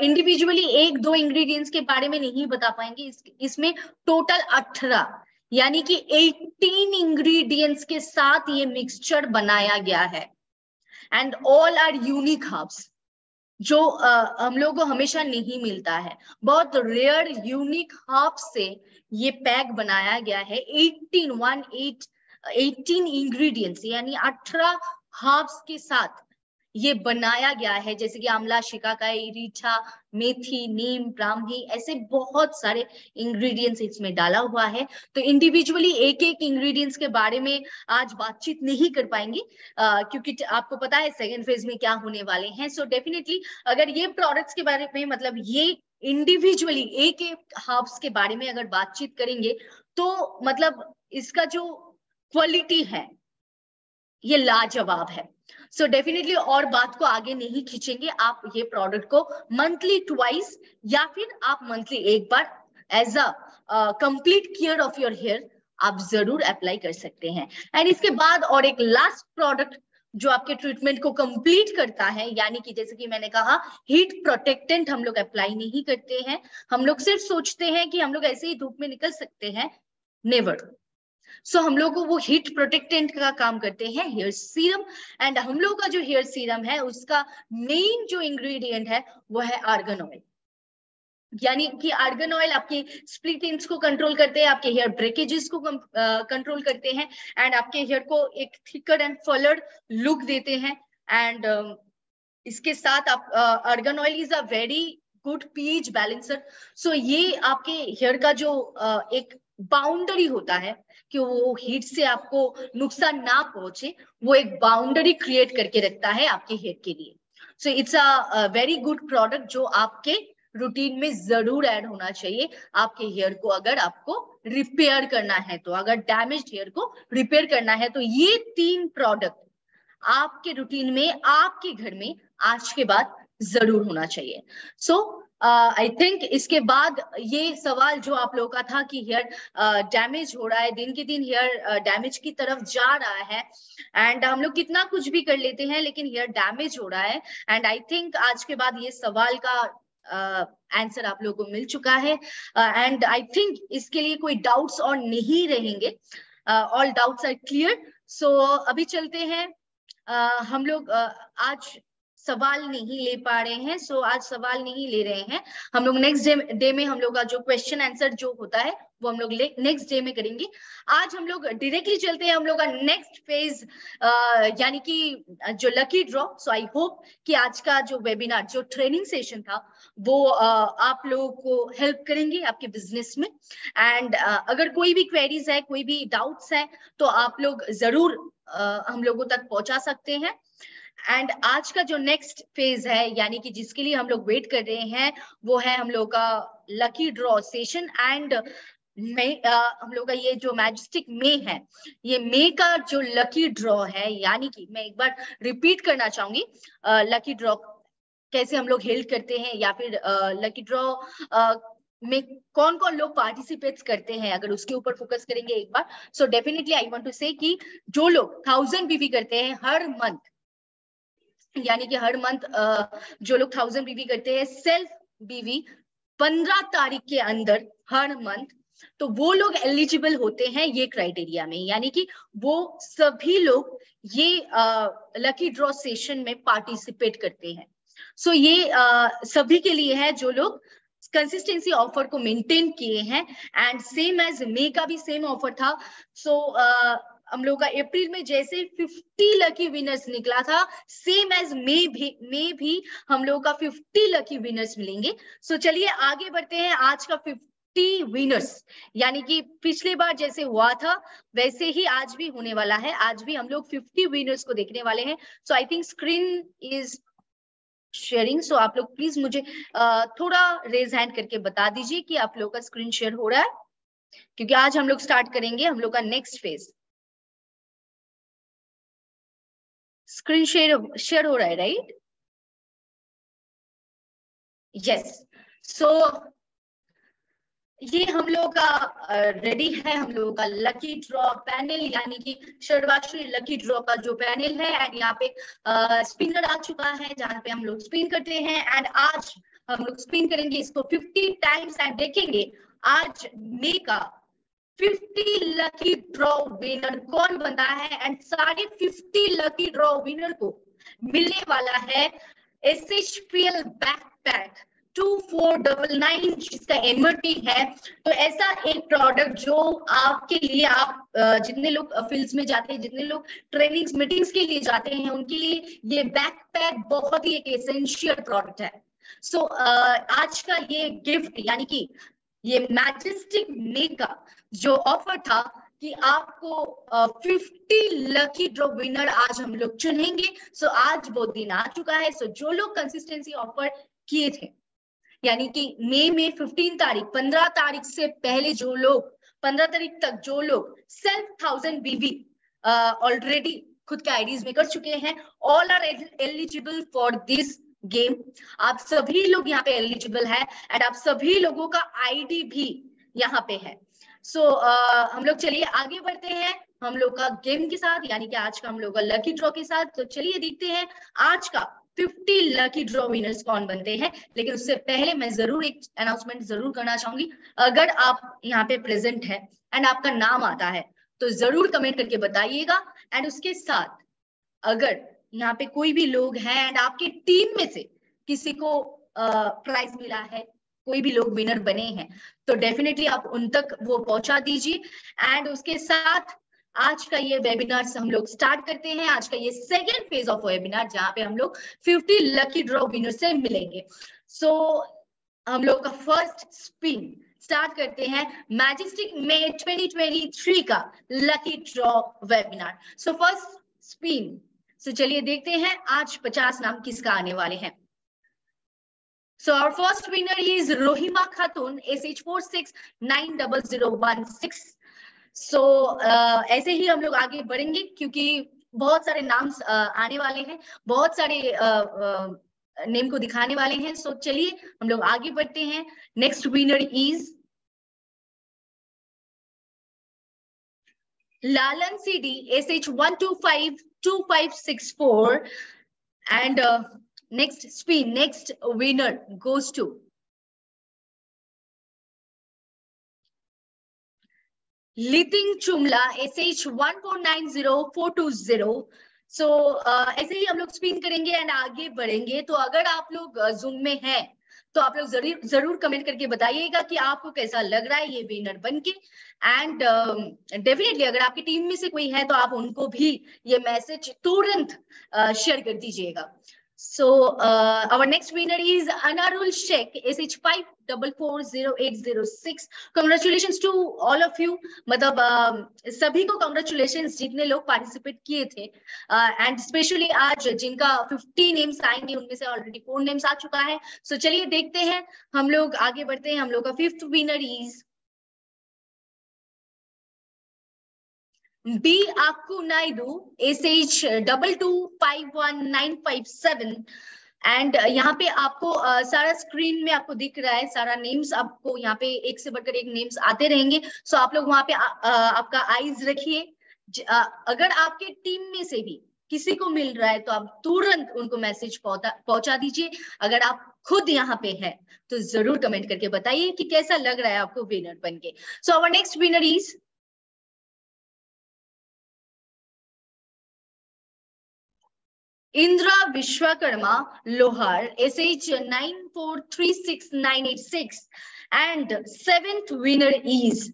इंडिविजुअली एक दो इंग्रेडिएंट्स के बारे में नहीं बता पाएंगे। इसमें टोटल 18 यानी कि 18 इंग्रेडिएंट्स के साथ ये मिक्सचर बनाया गया है and all are unique herbs जो हम लोगों को हमेशा नहीं मिलता है। बहुत रेयर यूनिक हर्ब्स से ये पैक बनाया गया है। 18 इंग्रेडिएंट्स यानी 18 हर्ब्स के साथ ये बनाया गया है, जैसे कि आंवला, शिकाकाई, रीठा, मेथी, नीम, ब्राह्मी, ऐसे बहुत सारे इंग्रेडिएंट्स इसमें डाला हुआ है। तो इंडिविजुअली एक एक इंग्रेडिएंट्स के बारे में आज बातचीत नहीं कर पाएंगे क्योंकि आपको पता है सेकेंड फेज में क्या होने वाले हैं। सो डेफिनेटली अगर ये प्रोडक्ट्स के बारे में मतलब ये इंडिविजुअली एक एक हर्ब्स के बारे में अगर बातचीत करेंगे तो मतलब इसका जो क्वालिटी है ये लाजवाब है। सो डेफिनेटली और बात को आगे नहीं खींचेंगे, आप ये प्रोडक्ट को मंथली ट्वाइस या फिर आप मंथली एक बार as a complete care of your hair आप जरूर अप्लाई कर सकते हैं। एंड इसके बाद और एक लास्ट प्रोडक्ट जो आपके ट्रीटमेंट को कंप्लीट करता है, यानी कि जैसे कि मैंने कहा हीट प्रोटेक्टेंट हम लोग अप्लाई नहीं करते हैं। हम लोग सिर्फ सोचते हैं कि हम लोग ऐसे ही धूप में निकल सकते हैं, नेवर। हम लोग को वो हीट प्रोटेक्टेंट का काम करते हैं हेयर सीरम। एंड हम लोग का जो हेयर सीरम है उसका मेन जो इंग्रेडिएंट है वो है आर्गन ऑयल, यानी कि आर्गन ऑयल आपके स्प्लिट एंड्स को कंट्रोल करते हैं, आपके हेयर ब्रेकेजेस को कंट्रोल करते हैं एंड आपके हेयर को एक थिकर एंड फलर्ड लुक देते हैं। एंड इसके साथ आप argan oil is a very good pH balancer. ये आपके हेयर का जो एक बाउंड्री होता है कि वो हीट से आपको नुकसान ना पहुंचे, वो एक बाउंड्री क्रिएट करके रखता है आपके हेयर के लिए। सो it's a very good product जो आपके रूटीन में जरूर ऐड होना चाहिए आपके हेयर को अगर आपको रिपेयर करना है तो, अगर डैमेज्ड हेयर को रिपेयर करना है तो ये 3 प्रोडक्ट आपके रूटीन में, आपके घर में आज के बाद जरूर होना चाहिए। सो आई थिंक इसके बाद ये सवाल जो आप लोगों का था कि हेयर डैमेज हो रहा है, दिन के दिन हेयर डैमेज की तरफ जा रहा है, एंड हम लोग कितना कुछ भी कर लेते हैं लेकिन हेयर डैमेज हो रहा है, एंड आई थिंक आज के बाद ये सवाल का आंसर आप लोगों को मिल चुका है, एंड आई थिंक इसके लिए कोई डाउट्स और नहीं रहेंगे, ऑल डाउट्स आर क्लियर। सो अभी चलते हैं, हम लोग आज सवाल नहीं ले पा रहे हैं, सो आज सवाल नहीं ले रहे हैं, हम लोग नेक्स्ट डे में हम लोग का जो क्वेश्चन आंसर जो होता है वो हम लोग नेक्स्ट डे में करेंगे। आज हम लोग डायरेक्टली चलते हैं हम लोग का नेक्स्ट फेज, यानी कि जो lucky draw. So I hope कि आज का जो वेबिनार, जो ट्रेनिंग सेशन था वो आप लोगों को हेल्प करेंगे आपके बिजनेस में, एंड अगर कोई भी क्वेरीज है, कोई भी डाउट्स है तो आप लोग जरूर हम लोगों तक पहुंचा सकते हैं। एंड आज का जो नेक्स्ट फेज है, यानी कि जिसके लिए हम लोग वेट कर रहे हैं, वो है हम लोग का लकी ड्रॉ सेशन। एंड हम लोग का ये जो मैजिस्टिक मे है, ये मे का जो लकी ड्रॉ है, यानी कि मैं एक बार रिपीट करना चाहूंगी लकी ड्रॉ कैसे हम लोग हेल्प करते हैं, या फिर लकी ड्रॉ में कौन कौन लोग पार्टिसिपेट करते हैं, अगर उसके ऊपर फोकस करेंगे एक बार। So definitely I want to say कि जो लोग 1000 बीवी करते हैं हर मंथ, यानी कि हर मंथ जो लोग 1000 बीवी करते हैं सेल्फ बीवी 15 तारीख के अंदर हर मंथ, तो वो लोग एलिजिबल होते हैं ये क्राइटेरिया में, यानी कि वो सभी लोग ये लकी ड्रॉ सेशन में पार्टिसिपेट करते हैं। सो ये सभी के लिए है जो लोग कंसिस्टेंसी ऑफर को मेंटेन किए हैं, एंड सेम एज मे का भी सेम ऑफर था। सो हम लोग का अप्रैल में जैसे 50 लकी विनर्स निकला था, सेम एज मे भी हम लोग का 50 लकी विनर्स मिलेंगे। सो चलिए आगे बढ़ते हैं, आज का 50 विनर्स, यानी कि पिछले बार जैसे हुआ था वैसे ही आज भी होने वाला है, आज भी हम लोग 50 विनर्स को देखने वाले हैं। So I think screen is sharing, so आप लोग प्लीज मुझे थोड़ा रेज हैंड करके बता दीजिए कि आप लोग का स्क्रीन शेयर हो रहा है, क्योंकि आज हम लोग स्टार्ट करेंगे हम लोग का नेक्स्ट फेज। स्क्रीन शेयर हो रहा है, राइट? यस। सो ये हम लोग का रेडी है, हम लोगों का लकी ड्रॉ पैनल, यानी कि षड्वाक्षरी लकी ड्रॉ का जो पैनल है, एंड यहाँ पे स्पिनर आ चुका है जहाँ पे हम लोग स्पिन करते हैं, एंड आज हम लोग स्पिन करेंगे इसको 50 टाइम्स, एंड देखेंगे आज मे का 50 लकी ड्रॉ विनर कौन बनता है, एंड सारे 50 लकी ड्रॉ विनर को मिलने वाला है SHPL बैकपैक 2499 जिसका MRP है। तो ऐसा एक प्रोडक्ट जो आपके लिए, आप जितने लोग फील्ड्स में जाते हैं, जितने लोग ट्रेनिंग्स मीटिंग्स के लिए जाते हैं, उनके लिए ये बैकपैक बहुत ही एक एसेंशियल प्रोडक्ट है। सो आज का ये गिफ्ट, यानी कि ये मैजेस्टिक मे का जो ऑफर था कि आपको 50 लकी ड्रॉ विनर आज हम लोग चुनेंगे। सो आज वो दिन आ चुका है। सो जो लोग कंसिस्टेंसी ऑफर किए थे, यानी कि मई में 15 तारीख से पहले जो लोग 15 तारीख तक जो लोग सेल्फ 1000 बीबी ऑलरेडी खुद के आईडीज में कर चुके हैं, all are eligible for this game. आप सभी लोग यहाँ पे एलिजिबल है, एंड आप सभी लोगों का आईडी भी यहाँ पे है। सो हम लोग चलिए आगे बढ़ते हैं हम लोग का गेम के साथ, यानी कि आज का हम लोग का लकी ड्रॉ के साथ। तो चलिए देखते हैं आज का 50 लकी ड्रॉ विनर्स कौन बनते हैं। लेकिन उससे पहले मैं जरूर एक अनाउंसमेंट जरूर करना चाहूंगी। अगर आप यहाँ पे प्रेजेंट है एंड आपका नाम आता है तो जरूर कमेंट करके बताइएगा, एंड उसके साथ अगर यहाँ पे कोई भी लोग हैं एंड आपकी टीम में से किसी को प्राइज मिला है, कोई भी लोग विनर बने हैं, तो डेफिनेटली आप उन तक वो पहुंचा दीजिए। एंड उसके साथ आज का ये वेबिनार हम लोग स्टार्ट करते हैं। आज का ये सेकेंड फेज ऑफ वेबिनार जहां पे हम लोग 50 लकी ड्रॉ विनर से मिलेंगे। सो हम लोग का फर्स्ट स्पिन स्टार्ट करते हैं मैजिस्टिक मे 2023 का lucky draw webinar. So first spin so चलिए देखते हैं आज 50 नाम किसका आने वाले हैं। So our first winner is Rohima Khatun, SH46900016. So ऐसे ही हम लोग आगे बढ़ेंगे क्योंकि बहुत सारे नाम आने वाले हैं, बहुत सारे नेम को दिखाने वाले हैं। सो चलिए हम लोग आगे बढ़ते हैं। Next winner is Lalan CD, SH1252564. And next spin, next winner goes to Liting Chumla, SH1490420. सो ऐसे ही हम लोग स्पिन करेंगे एंड आगे बढ़ेंगे। तो अगर आप लोग जूम में हैं तो आप लोग जरूर कमेंट करके बताइएगा कि आपको कैसा लग रहा है ये विनर बनके। एंड डेफिनेटली अगर आपकी टीम में से कोई है तो आप उनको भी ये मैसेज तुरंत शेयर कर दीजिएगा। So our next winner is Anarul Sheikh, SH54400806. Congratulations to all of you. मतलब सभी को congratulations जितने लोग पार्टिसिपेट किए थे एंड स्पेशली आज जिनका 50 नेम्स आएंगे उनमें से ऑलरेडी 4 नेम्स आ चुका है। सो चलिए देखते हैं, हम लोग आगे बढ़ते हैं। हम लोग का 5th winner is B Akku Naidu, SH2251957. And यहाँ पे आपको सारा स्क्रीन में आपको दिख रहा है, सारा नेम्स आपको यहाँ पे एक से बढ़कर एक नेम्स आते रहेंगे। सो आप लोग वहां पे आपका आईज रखिए। अगर आपके टीम में से भी किसी को मिल रहा है तो आप तुरंत उनको मैसेज पहुंचा दीजिए। अगर आप खुद यहाँ पे है तो जरूर कमेंट करके बताइए कि कैसा लग रहा है आपको विनर बनके। So our next winner is Indra Vishwakarma Lohar, SH9436986. And 7th winner is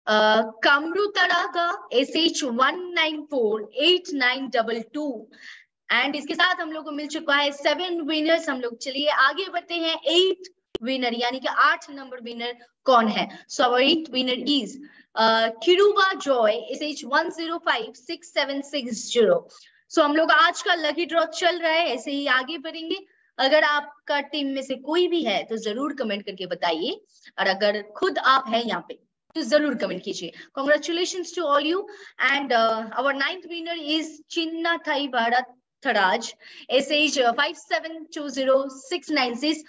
Kamru Taraga, SH1948922. And इसके साथ हम लोग को मिल चुका है 7 विनर्स। हम लोग चलिए आगे बढ़ते हैं। 8th विनर यानी कि 8 नंबर विनर कौन है। So our 8th winner is Kiruba Joy, SH10566760. So हम लोग आज का लकी ड्रॉ चल रहा है, ऐसे ही आगे बढ़ेंगे। अगर आपका टीम में से कोई भी है तो जरूर कमेंट करके बताइए, और अगर खुद आप हैं यहाँ पे तो जरूर कमेंट कीजिए। Congratulations to all you. And our 9th winner is Chinna Thai Bharat Tharaj, SH57206966.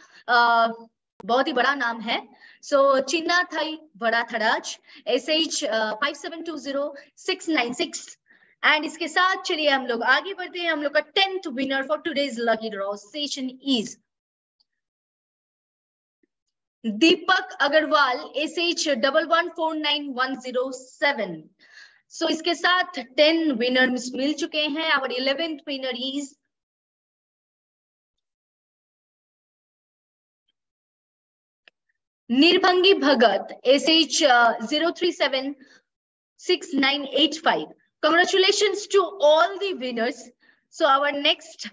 बहुत ही बड़ा नाम है। सो चिन्ना थाई बड़ा थराज, SH572066. एंड इसके साथ चलिए हम लोग आगे बढ़ते हैं। हम लोग का 10th winner for today's lucky draw session is Deepak Agarwal, SH11491107. So इसके साथ 10 विनर्स मिल चुके हैं। Our 11th winner is Nirbhangi Bhagat, SH0376985. Congratulations to all the winners. So our next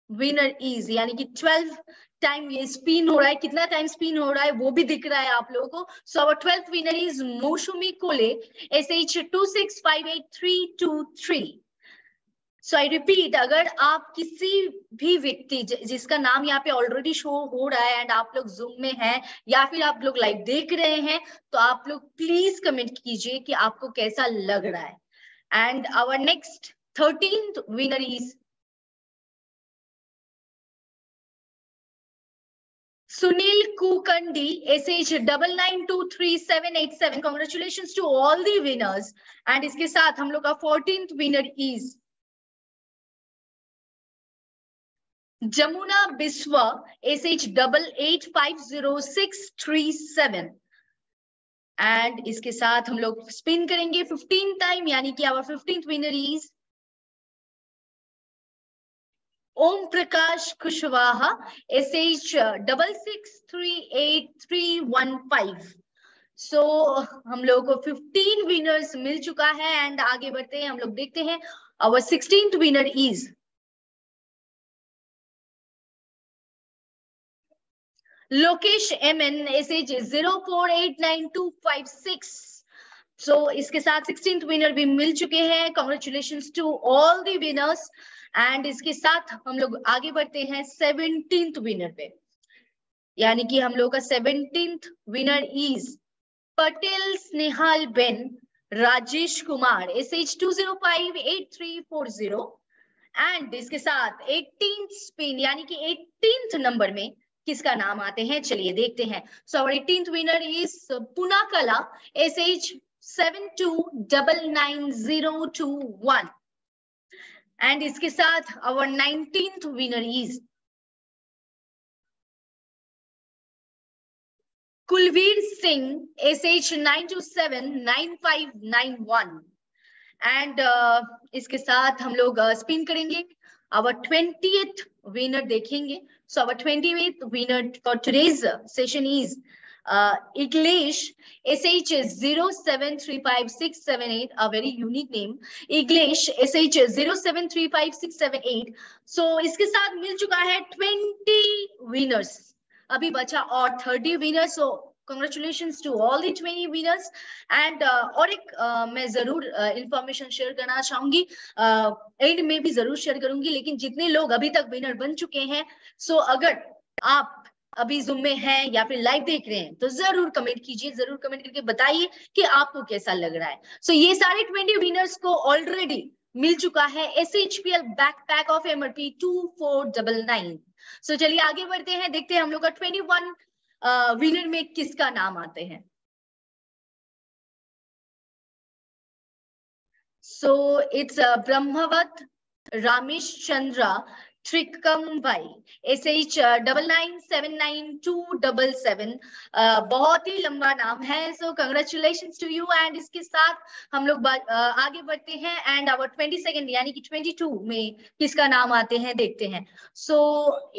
winner is यानी कि 12 टाइम ये स्पिन हो रहा है। कितना टाइम स्पिन हो रहा है वो भी दिख रहा है आप लोगों को। So our 12th winner is मौसमी कोले, SH2658323. सो आई रिपीट, अगर आप किसी भी व्यक्ति जिसका नाम यहाँ पे ऑलरेडी शो हो रहा है एंड आप लोग जूम में हैं या फिर आप लोग लाइव देख रहे हैं तो आप लोग प्लीज कमेंट कीजिए कि आपको कैसा लग रहा है। And our next 13th winner is Sunil Kukandi, SH99238787. Congratulations to all the winners. And इसके साथ हम लोग का 14th winner is Jamuna Biswa, SH88503637. And इसके साथ हम लोग स्पिन करेंगे 15 टाइम यानी कि our 15th winner is Om Prakash Kushwaha, SH66383115. So हम लोग को 15 विनर्स मिल चुका है एंड आगे बढ़ते हैं। हम लोग देखते हैं our 16th winner is Lokesh MN, SH04892256. So इसके साथ 16th विनर भी मिल चुके हैं. Congratulations to all the winners. And इसके साथ हम लोग आगे बढ़ते हैं 17th विनर पे. यानी कि हम लोग का 17th winner is Patel Snehal Ben Rajesh Kumar SH 2058340. And इसके साथ 18th स्पिन यानी कि 18th नंबर में किसका नाम आते हैं, चलिए देखते हैं. So our 18th winner is Punakala SH 72999021. And इसके साथ our 19th winner is Kulveer Singh SH 9279591. And इसके साथ हम लोग स्पिन करेंगे. आवर 20th विनर देखेंगे. So our 20th winner for today's session is Iglesh SH 0735678, a very unique name. Iglesh SH 0735678. So इसके साथ मिल चुका है 20 winners. अभी बचा और 30 winners. So congratulations to all the 20 winners. And और एक मैं जरूर इंफॉर्मेशन शेयर करना चाहूंगी. एंड में भी जरूर शेयर करूंगी. लेकिन जितने लोग अभी तक विनर बन चुके हैं, सो अगर आप अभी जूम में हैं या फिर लाइव देख रहे हैं तो जरूर कमेंट कीजिए, जरूर कमेंट करके बताइए कि आपको कैसा लग रहा है. सो ये सारे 20 विनर्स को ऑलरेडी मिल चुका है SHPL बैकपैक ऑफ MRP 2499. सो चलिए आगे बढ़ते हैं, देखते हैं हम लोग का 21 विनर में किसका नाम आते हैं. So it's Brahmavat Ramesh Chandra Trikambai SH 99799277. बहुत ही लंबा नाम है. So congratulations to you. And इसके साथ हम लोग आगे बढ़ते हैं. एंड आवर 22nd यानी कि 22 में किसका नाम आते हैं देखते हैं. So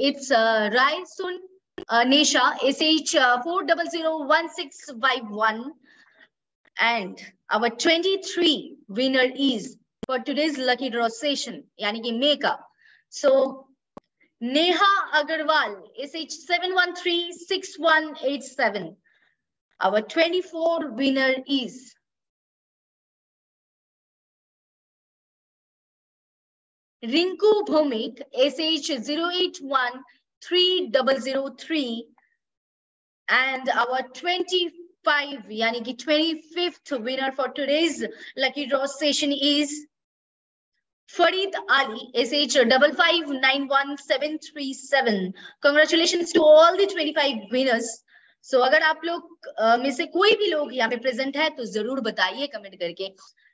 it's Rai Sunnesha SH 4001651. And our 23 winner is for today's lucky draw session यानी कि मे का. So Neha Agarwal SH 7136187. Our 24 winner is Rinku Bhomik SH 081303. And our 25 yani ki 25th winner for today's lucky draw session is Farid Ali SH 5591737. Congratulations to all the 25 winners. So अगर आप लोग में से कोई भी लोग यहाँ पे प्रेजेंट है तो जरूर बताइए कमेंट करके.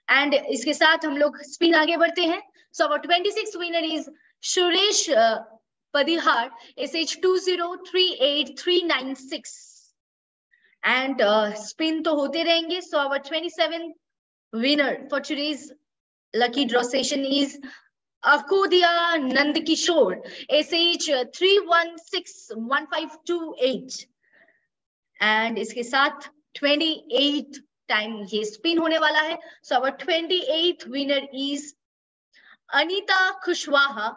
एंड इसके साथ हम लोग स्पिन आगे बढ़ते हैं. So our 26th winner is Suresh Padihar SH 2038396. And spin तो होते रहेंगे. So our 27th winner for today's lucky draw session is Akodia Nandkishore SH 3161528. and इसके साथ 28 टाइम ये स्पिन होने वाला है. so our 28th winner is Anita Kushwaha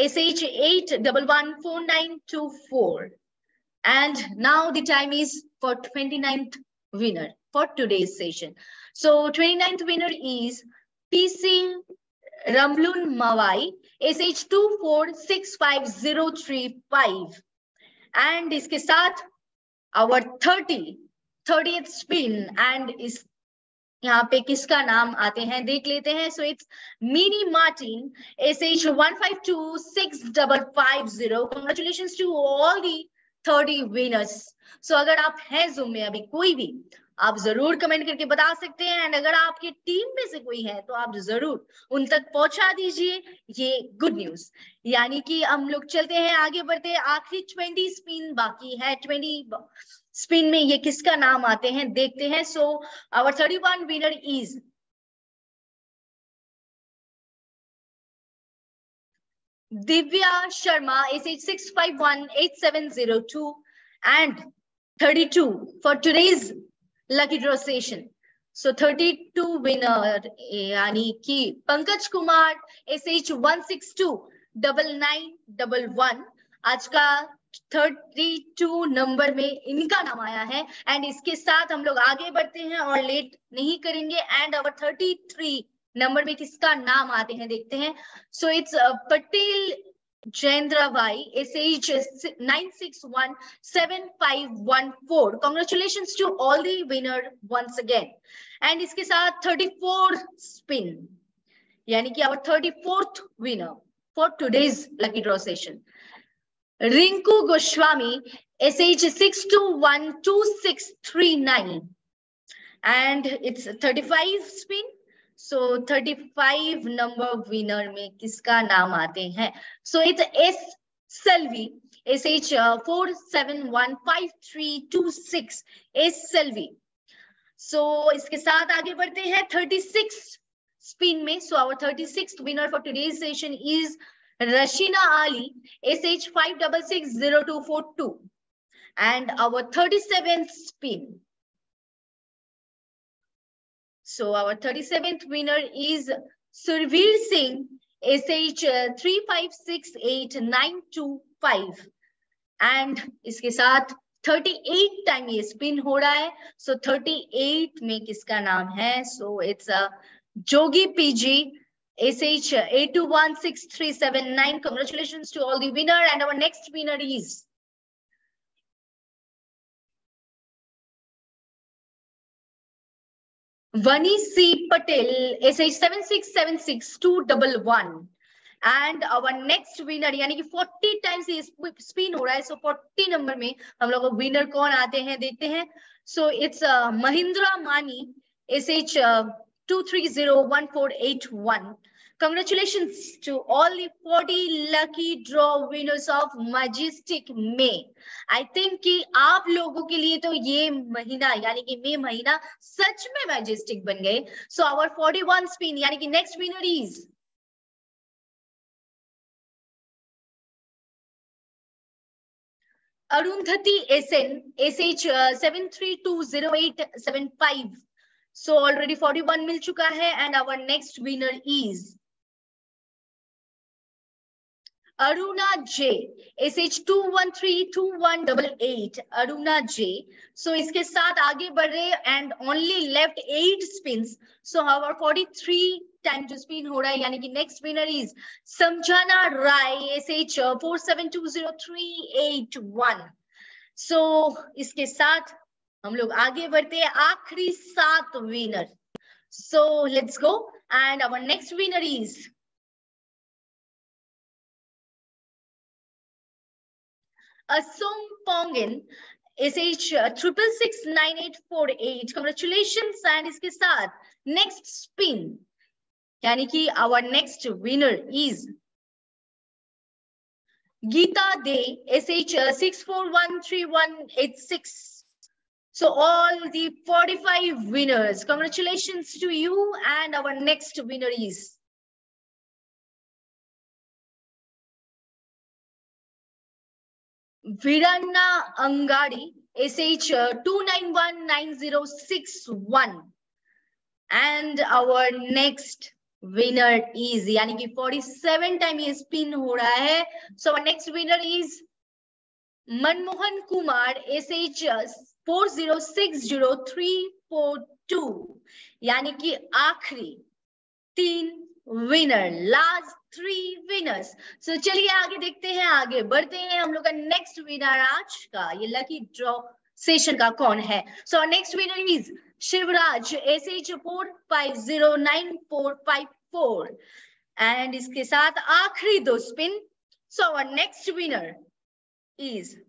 SH 8114924. and now the time is for 29th winner for today's session. so 29th winner is PC Ramlun Mawai SH 2465035. and इसके साथ our 30th spin. and इस यहाँ पे किसका नाम आते हैं देख लेते हैं. so it's Mini Martin SH 152650. congratulations to all the 30 winners. so अगर आप हैं जूम में अभी कोई भी, आप जरूर कमेंट करके बता सकते हैं. एंड अगर आपकी टीम में से कोई है तो आप जरूर उन तक पहुंचा दीजिए ये गुड न्यूज. यानी कि हम लोग चलते हैं आगे बढ़ते हैं. आखिरी 20 स्पिन बाकी है. 20 स्पिन में ये किसका नाम आते हैं देखते हैं. So our 31 winner is Divya Sharma SH 6518702. and 32 for today's lucky draw session. so 32 winner यानी कि पंकज कुमार SH 1629911. आज का 32 नंबर में इनका नाम आया है एंड इसके साथ हम लोग आगे बढ़ते हैं और लेट नहीं करेंगे एंड अवर 33 नंबर में किसका नाम आते हैं देखते हैं. So it's Patel Jendra Bhai, SH 9617514. Congratulations to all the winner once again. And इसके साथ 34 spin, यानी कि our 34th winner for today's lucky draw session. Rinku Goswami, SH 6212639. And it's 35 spin. So 35 number winner में किसका नाम आते हैं? So it's S Selvi, SH 4715326, S Selvi. So इसके साथ आगे बढ़ते हैं 36 spin में. So our 36th winner for today's session is Rashina Ali, SH 5660242, and our 37th spin. So our 37th winner is Surveer Singh, SH 3568925, and इसके साथ 38 time ये spin हो रहा है. So 38 में किसका नाम है? So it's Jogi PG, SH 8216379. Congratulations to all the winner, and our next winner is Vani C. Patel, SH 7676211. And our next winner, यानी कि 40 टाइम्स स्पिन हो रहा है. So 40 नंबर में हम लोग विनर कौन आते हैं देखते हैं. So it's Mahindra Mani, SH 2301481. Congratulations to all the 40 lucky draw winners of Majestic May. I think कि आप लोगों के लिए तो ये महीना यानी कि मई महीना सच में मैजेस्टिक बन गए. So our 41 spin यानी कि next winner is Arundhati SN, SH 732085. So already 41 मिल चुका है and our next winner is Aruna J, SH 2132188. Aruna J. So इसके साथ आगे बढ़ रहे and only left 8 spins. So our 43 time जो स्पिन हो रहा है यानी कि नेक्स्ट विनर इज समझाना राय, SH 4720381. सो इसके साथ हम लोग आगे बढ़ते हैं आखिरी 7 winner. So let's go and our next winner is Asum Pongen, SH 6669848. Congratulations. And इसके साथ नेक्स्ट स्पिन यानी कि our next winner is Geeta De, SH 6413186. So all the 45 winners, congratulations to you. And our next winner is Viranna Angadi, SH 2919061. And our next winner is यानी कि 47 time ये spin हो रहा है. So our next winner is Manmohan Kumar, SH 4060342. यानी कि आखिरी 3 winner, last 3 winners. सो चलिए आगे देखते हैं, आगे बढ़ते हैं. हम लोग का नेक्स्ट विनर आज का ये लकी ड्रॉ सेशन का कौन है? So next winner is Shivraj, SH 4509454. And इसके साथ आखिरी 2 spin. So our next winner is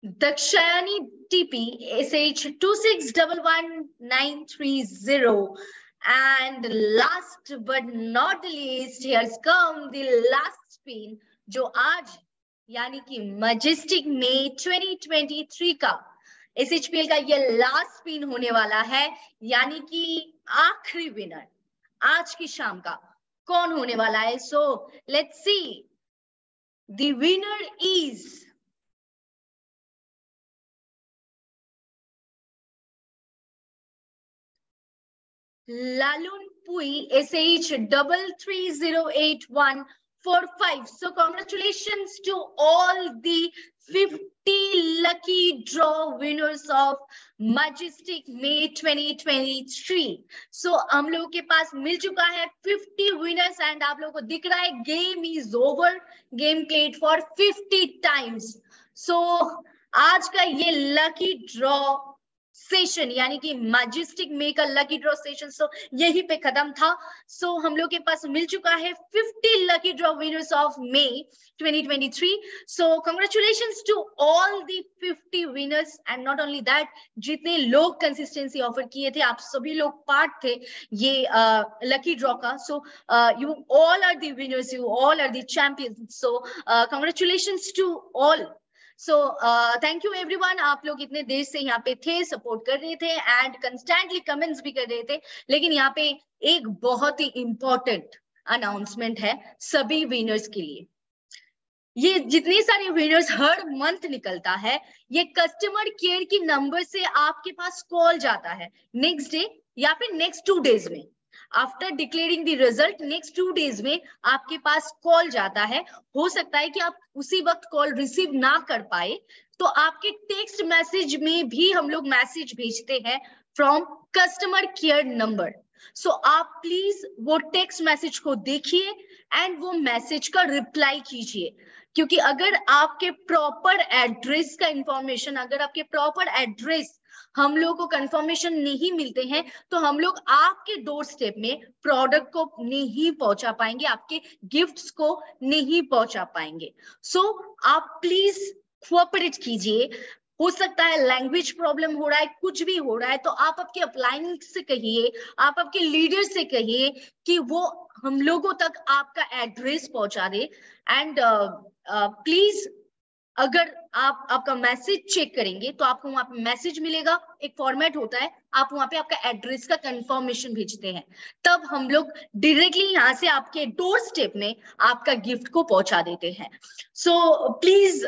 Dakshayani TP, SH 2611930. And last but not the least, here's come the last spin जो आज यानी कि मैजेस्टिक में 2023 का SHPL का ये लास्ट स्पिन होने वाला है. यानी कि आखिरी विनर आज की शाम का कौन होने वाला है? So let's see. The winner is Lalun Pui, SH33081145. So congratulations to all the 50 lucky draw winners of Majestic May 2023. So हम लोगों के पास मिल चुका है 50 winners and आप लोगों को दिख रहा है game is over, game played for 50 times. So आज का ये lucky draw सेशन यानी कि मैजेस्टिक मे का लकी ड्रॉ सेशन सो यही पे खत्म था. सो हम लोग के पास मिल चुका है 50 lucky draw winners of May 2023. So congratulations to all the 50 winners and not only that, जितने लोग कंसिस्टेंसी ऑफर किए थे आप सभी लोग पार्ट थे ये लकी ड्रॉ का. So you all are the winners, you all are the champions. So congratulations to all. So thank you everyone. आप लोग इतने देर से यहाँ पे थे, सपोर्ट कर रहे थे एंड कंस्टेंटली कमेंट्स भी कर रहे थे. लेकिन यहाँ पे एक बहुत ही इंपॉर्टेंट अनाउंसमेंट है सभी विनर्स के लिए. ये जितने सारे विनर्स हर मंथ निकलता है, ये कस्टमर केयर की नंबर से आपके पास कॉल जाता है नेक्स्ट डे या फिर नेक्स्ट 2 डेज में. After declaring the result next 2 days में आपके पास कॉल जाता है. हो सकता है कि आप उसी वक्त कॉल रिसीव ना कर पाए, तो आपके टेक्स्ट मैसेज में भी हम लोग मैसेज भेजते हैं फ्रॉम कस्टमर केयर नंबर. सो आप प्लीज वो टेक्स्ट मैसेज को देखिए एंड वो मैसेज का रिप्लाई कीजिए. क्योंकि अगर आपके प्रॉपर एड्रेस का इंफॉर्मेशन, अगर आपके प्रॉपर एड्रेस हम लोग को कंफर्मेशन नहीं मिलते हैं, तो हम लोग आपके डोर स्टेप में प्रोडक्ट को नहीं पहुंचा पाएंगे, आपके गिफ्ट्स को नहीं पहुंचा पाएंगे. सो आप प्लीज कोऑपरेट कीजिए. हो सकता है लैंग्वेज प्रॉब्लम हो रहा है, कुछ भी हो रहा है, तो आप आपके अप्लायंस से कहिए, आप आपके लीडर से कहिए कि वो हम लोगों तक आपका एड्रेस पहुंचा दे. एंड प्लीज अगर आप आपका मैसेज चेक करेंगे तो आपको वहां पे मैसेज मिलेगा, एक फॉर्मेट होता है, आप वहां पे आपका एड्रेस का कंफर्मेशन भेजते हैं, तब हम लोग डायरेक्टली यहाँ से आपके डोर स्टेप में आपका गिफ्ट को पहुंचा देते हैं. सो प्लीज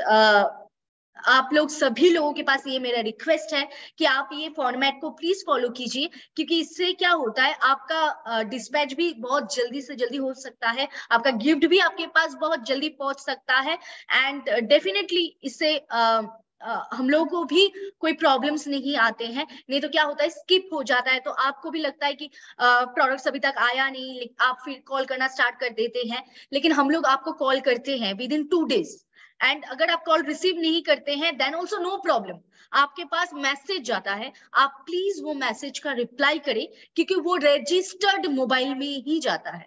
आप लोग सभी लोगों के पास ये मेरा रिक्वेस्ट है कि आप ये फॉर्मेट को प्लीज फॉलो कीजिए, क्योंकि इससे क्या होता है आपका डिस्पैच भी बहुत जल्दी से जल्दी हो सकता है, आपका गिफ्ट भी आपके पास बहुत जल्दी पहुंच सकता है. एंड डेफिनेटली इससे हम लोगों को भी कोई प्रॉब्लम्स नहीं आते हैं. नहीं तो क्या होता है स्किप हो जाता है, तो आपको भी लगता है कि प्रोडक्ट्स अभी तक आया नहीं, आप फिर कॉल करना स्टार्ट कर देते हैं. लेकिन हम लोग आपको कॉल करते हैं विद इन 2 डेज. एंड अगर आप कॉल रिसीव नहीं करते हैं देन ऑल्सो नो प्रॉब्लम, आपके पास मैसेज जाता है, आप प्लीज वो मैसेज का रिप्लाई करें, क्योंकि वो रजिस्टर्ड मोबाइल में ही जाता है.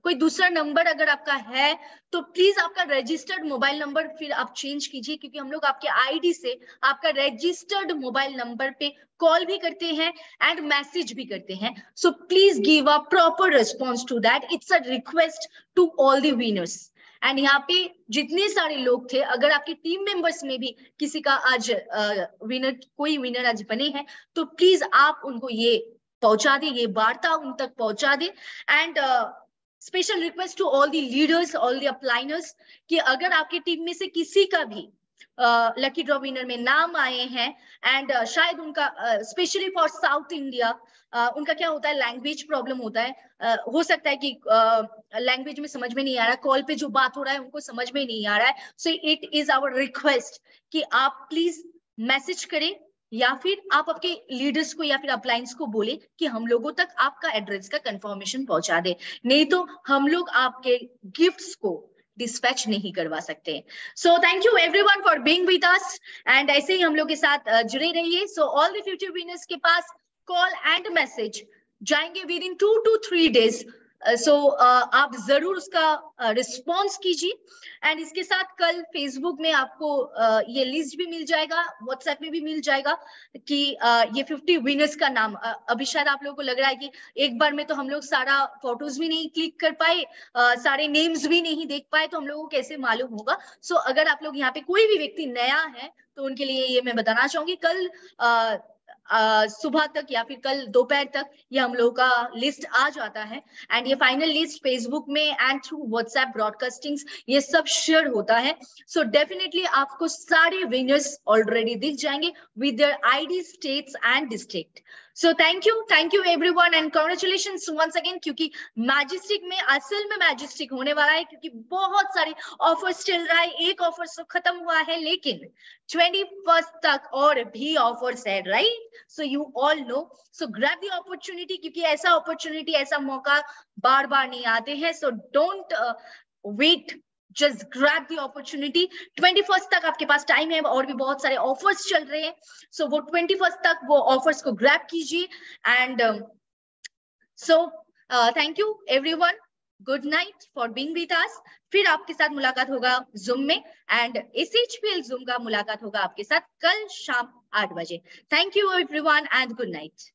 कोई दूसरा नंबर अगर आपका है तो प्लीज आपका रजिस्टर्ड मोबाइल नंबर फिर आप चेंज कीजिए, क्योंकि हम लोग आपके आईडी से आपका रजिस्टर्ड मोबाइल नंबर पे कॉल भी करते हैं एंड मैसेज भी करते हैं. So please give a proper response to that. It's a request to all the winners. And यहाँ पे जितने सारे लोग थे, अगर आपके टीम मेंबर्स में भी किसी का आज कोई विनर आज बने हैं, तो प्लीज आप उनको ये पहुंचा दे, ये वार्ता उन तक पहुंचा दे. And special request to all the leaders, all the upliners, कि अगर आपकी टीम में से किसी का भी लकी ड्रॉ विनर में नाम आए हैं एंड शायद उनका स्पेशली फॉर साउथ इंडिया उनका क्या होता है लैंग्वेज प्रॉब्लम होता है. हो सकता है कि लैंग्वेज में समझ में नहीं आ रहा है, कॉल पे जो बात हो रहा है उनको समझ में नहीं आ रहा है. So it is our request कि आप प्लीज मैसेज करें या फिर आप आपके लीडर्स को या फिर अपलायंस को बोले कि हम लोगों तक आपका एड्रेस का कंफर्मेशन पहुंचा दे. नहीं तो हम लोग आपके गिफ्ट्स को डिस्पैच नहीं करवा सकते. सो thank you everyone for being with us and ऐसे ही हम लोग के साथ जुड़े रहिए. So all the future winners के पास कॉल एंड मैसेज जाएंगे विद इन 2 to 3 डेज. सो आप जरूर उसका रिस्पॉन्स कीजिए. एंड इसके साथ कल फेसबुक में आपको ये लिस्ट भी मिल जाएगा, व्हाट्सएप में भी मिल जाएगा कि ये 50 विनर्स का नाम. अभी शायद आप लोगों को लग रहा है कि एक बार में तो हम लोग सारा फोटोज भी नहीं क्लिक कर पाए, सारे नेम्स भी नहीं देख पाए, तो हम लोगों को कैसे मालूम होगा. सो अगर आप लोग यहाँ पे कोई भी व्यक्ति नया है तो उनके लिए ये मैं बताना चाहूंगी, कल सुबह तक या फिर कल दोपहर तक ये हम लोगों का लिस्ट आ जाता है. एंड ये फाइनल लिस्ट फेसबुक में एंड थ्रू व्हाट्सएप ब्रॉडकास्टिंग्स ये सब शेयर होता है. सो डेफिनेटली आपको सारे विनर्स ऑलरेडी दिख जाएंगे with their ID, states and district. So thank you everyone and congratulations once again, क्योंकि मैजिस्टिक में असल में मैजिस्टिक होने वाला है, क्योंकि बहुत सारे ऑफर्स चल रहा है। एक ऑफर तो खत्म हुआ है, लेकिन 21 तक और भी ऑफर्स है, right? So you all know, so grab the opportunity, क्योंकि ऐसा अपॉर्चुनिटी, ऐसा मौका बार बार नहीं आते हैं। So don't wait, just grab the opportunity. 21 तक आपके पास टाइम है, और भी बहुत सारे ऑफर्स चल रहे हैं। सो वो 21 तक वो ऑफर्स को ग्रैब कीजिए। And so thank you everyone, good night for being with अस। फिर आपके साथ मुलाकात होगा जूम में, एंड SHPL जूम का मुलाकात होगा आपके साथ कल शाम 8 बजे। Thank you everyone and good night.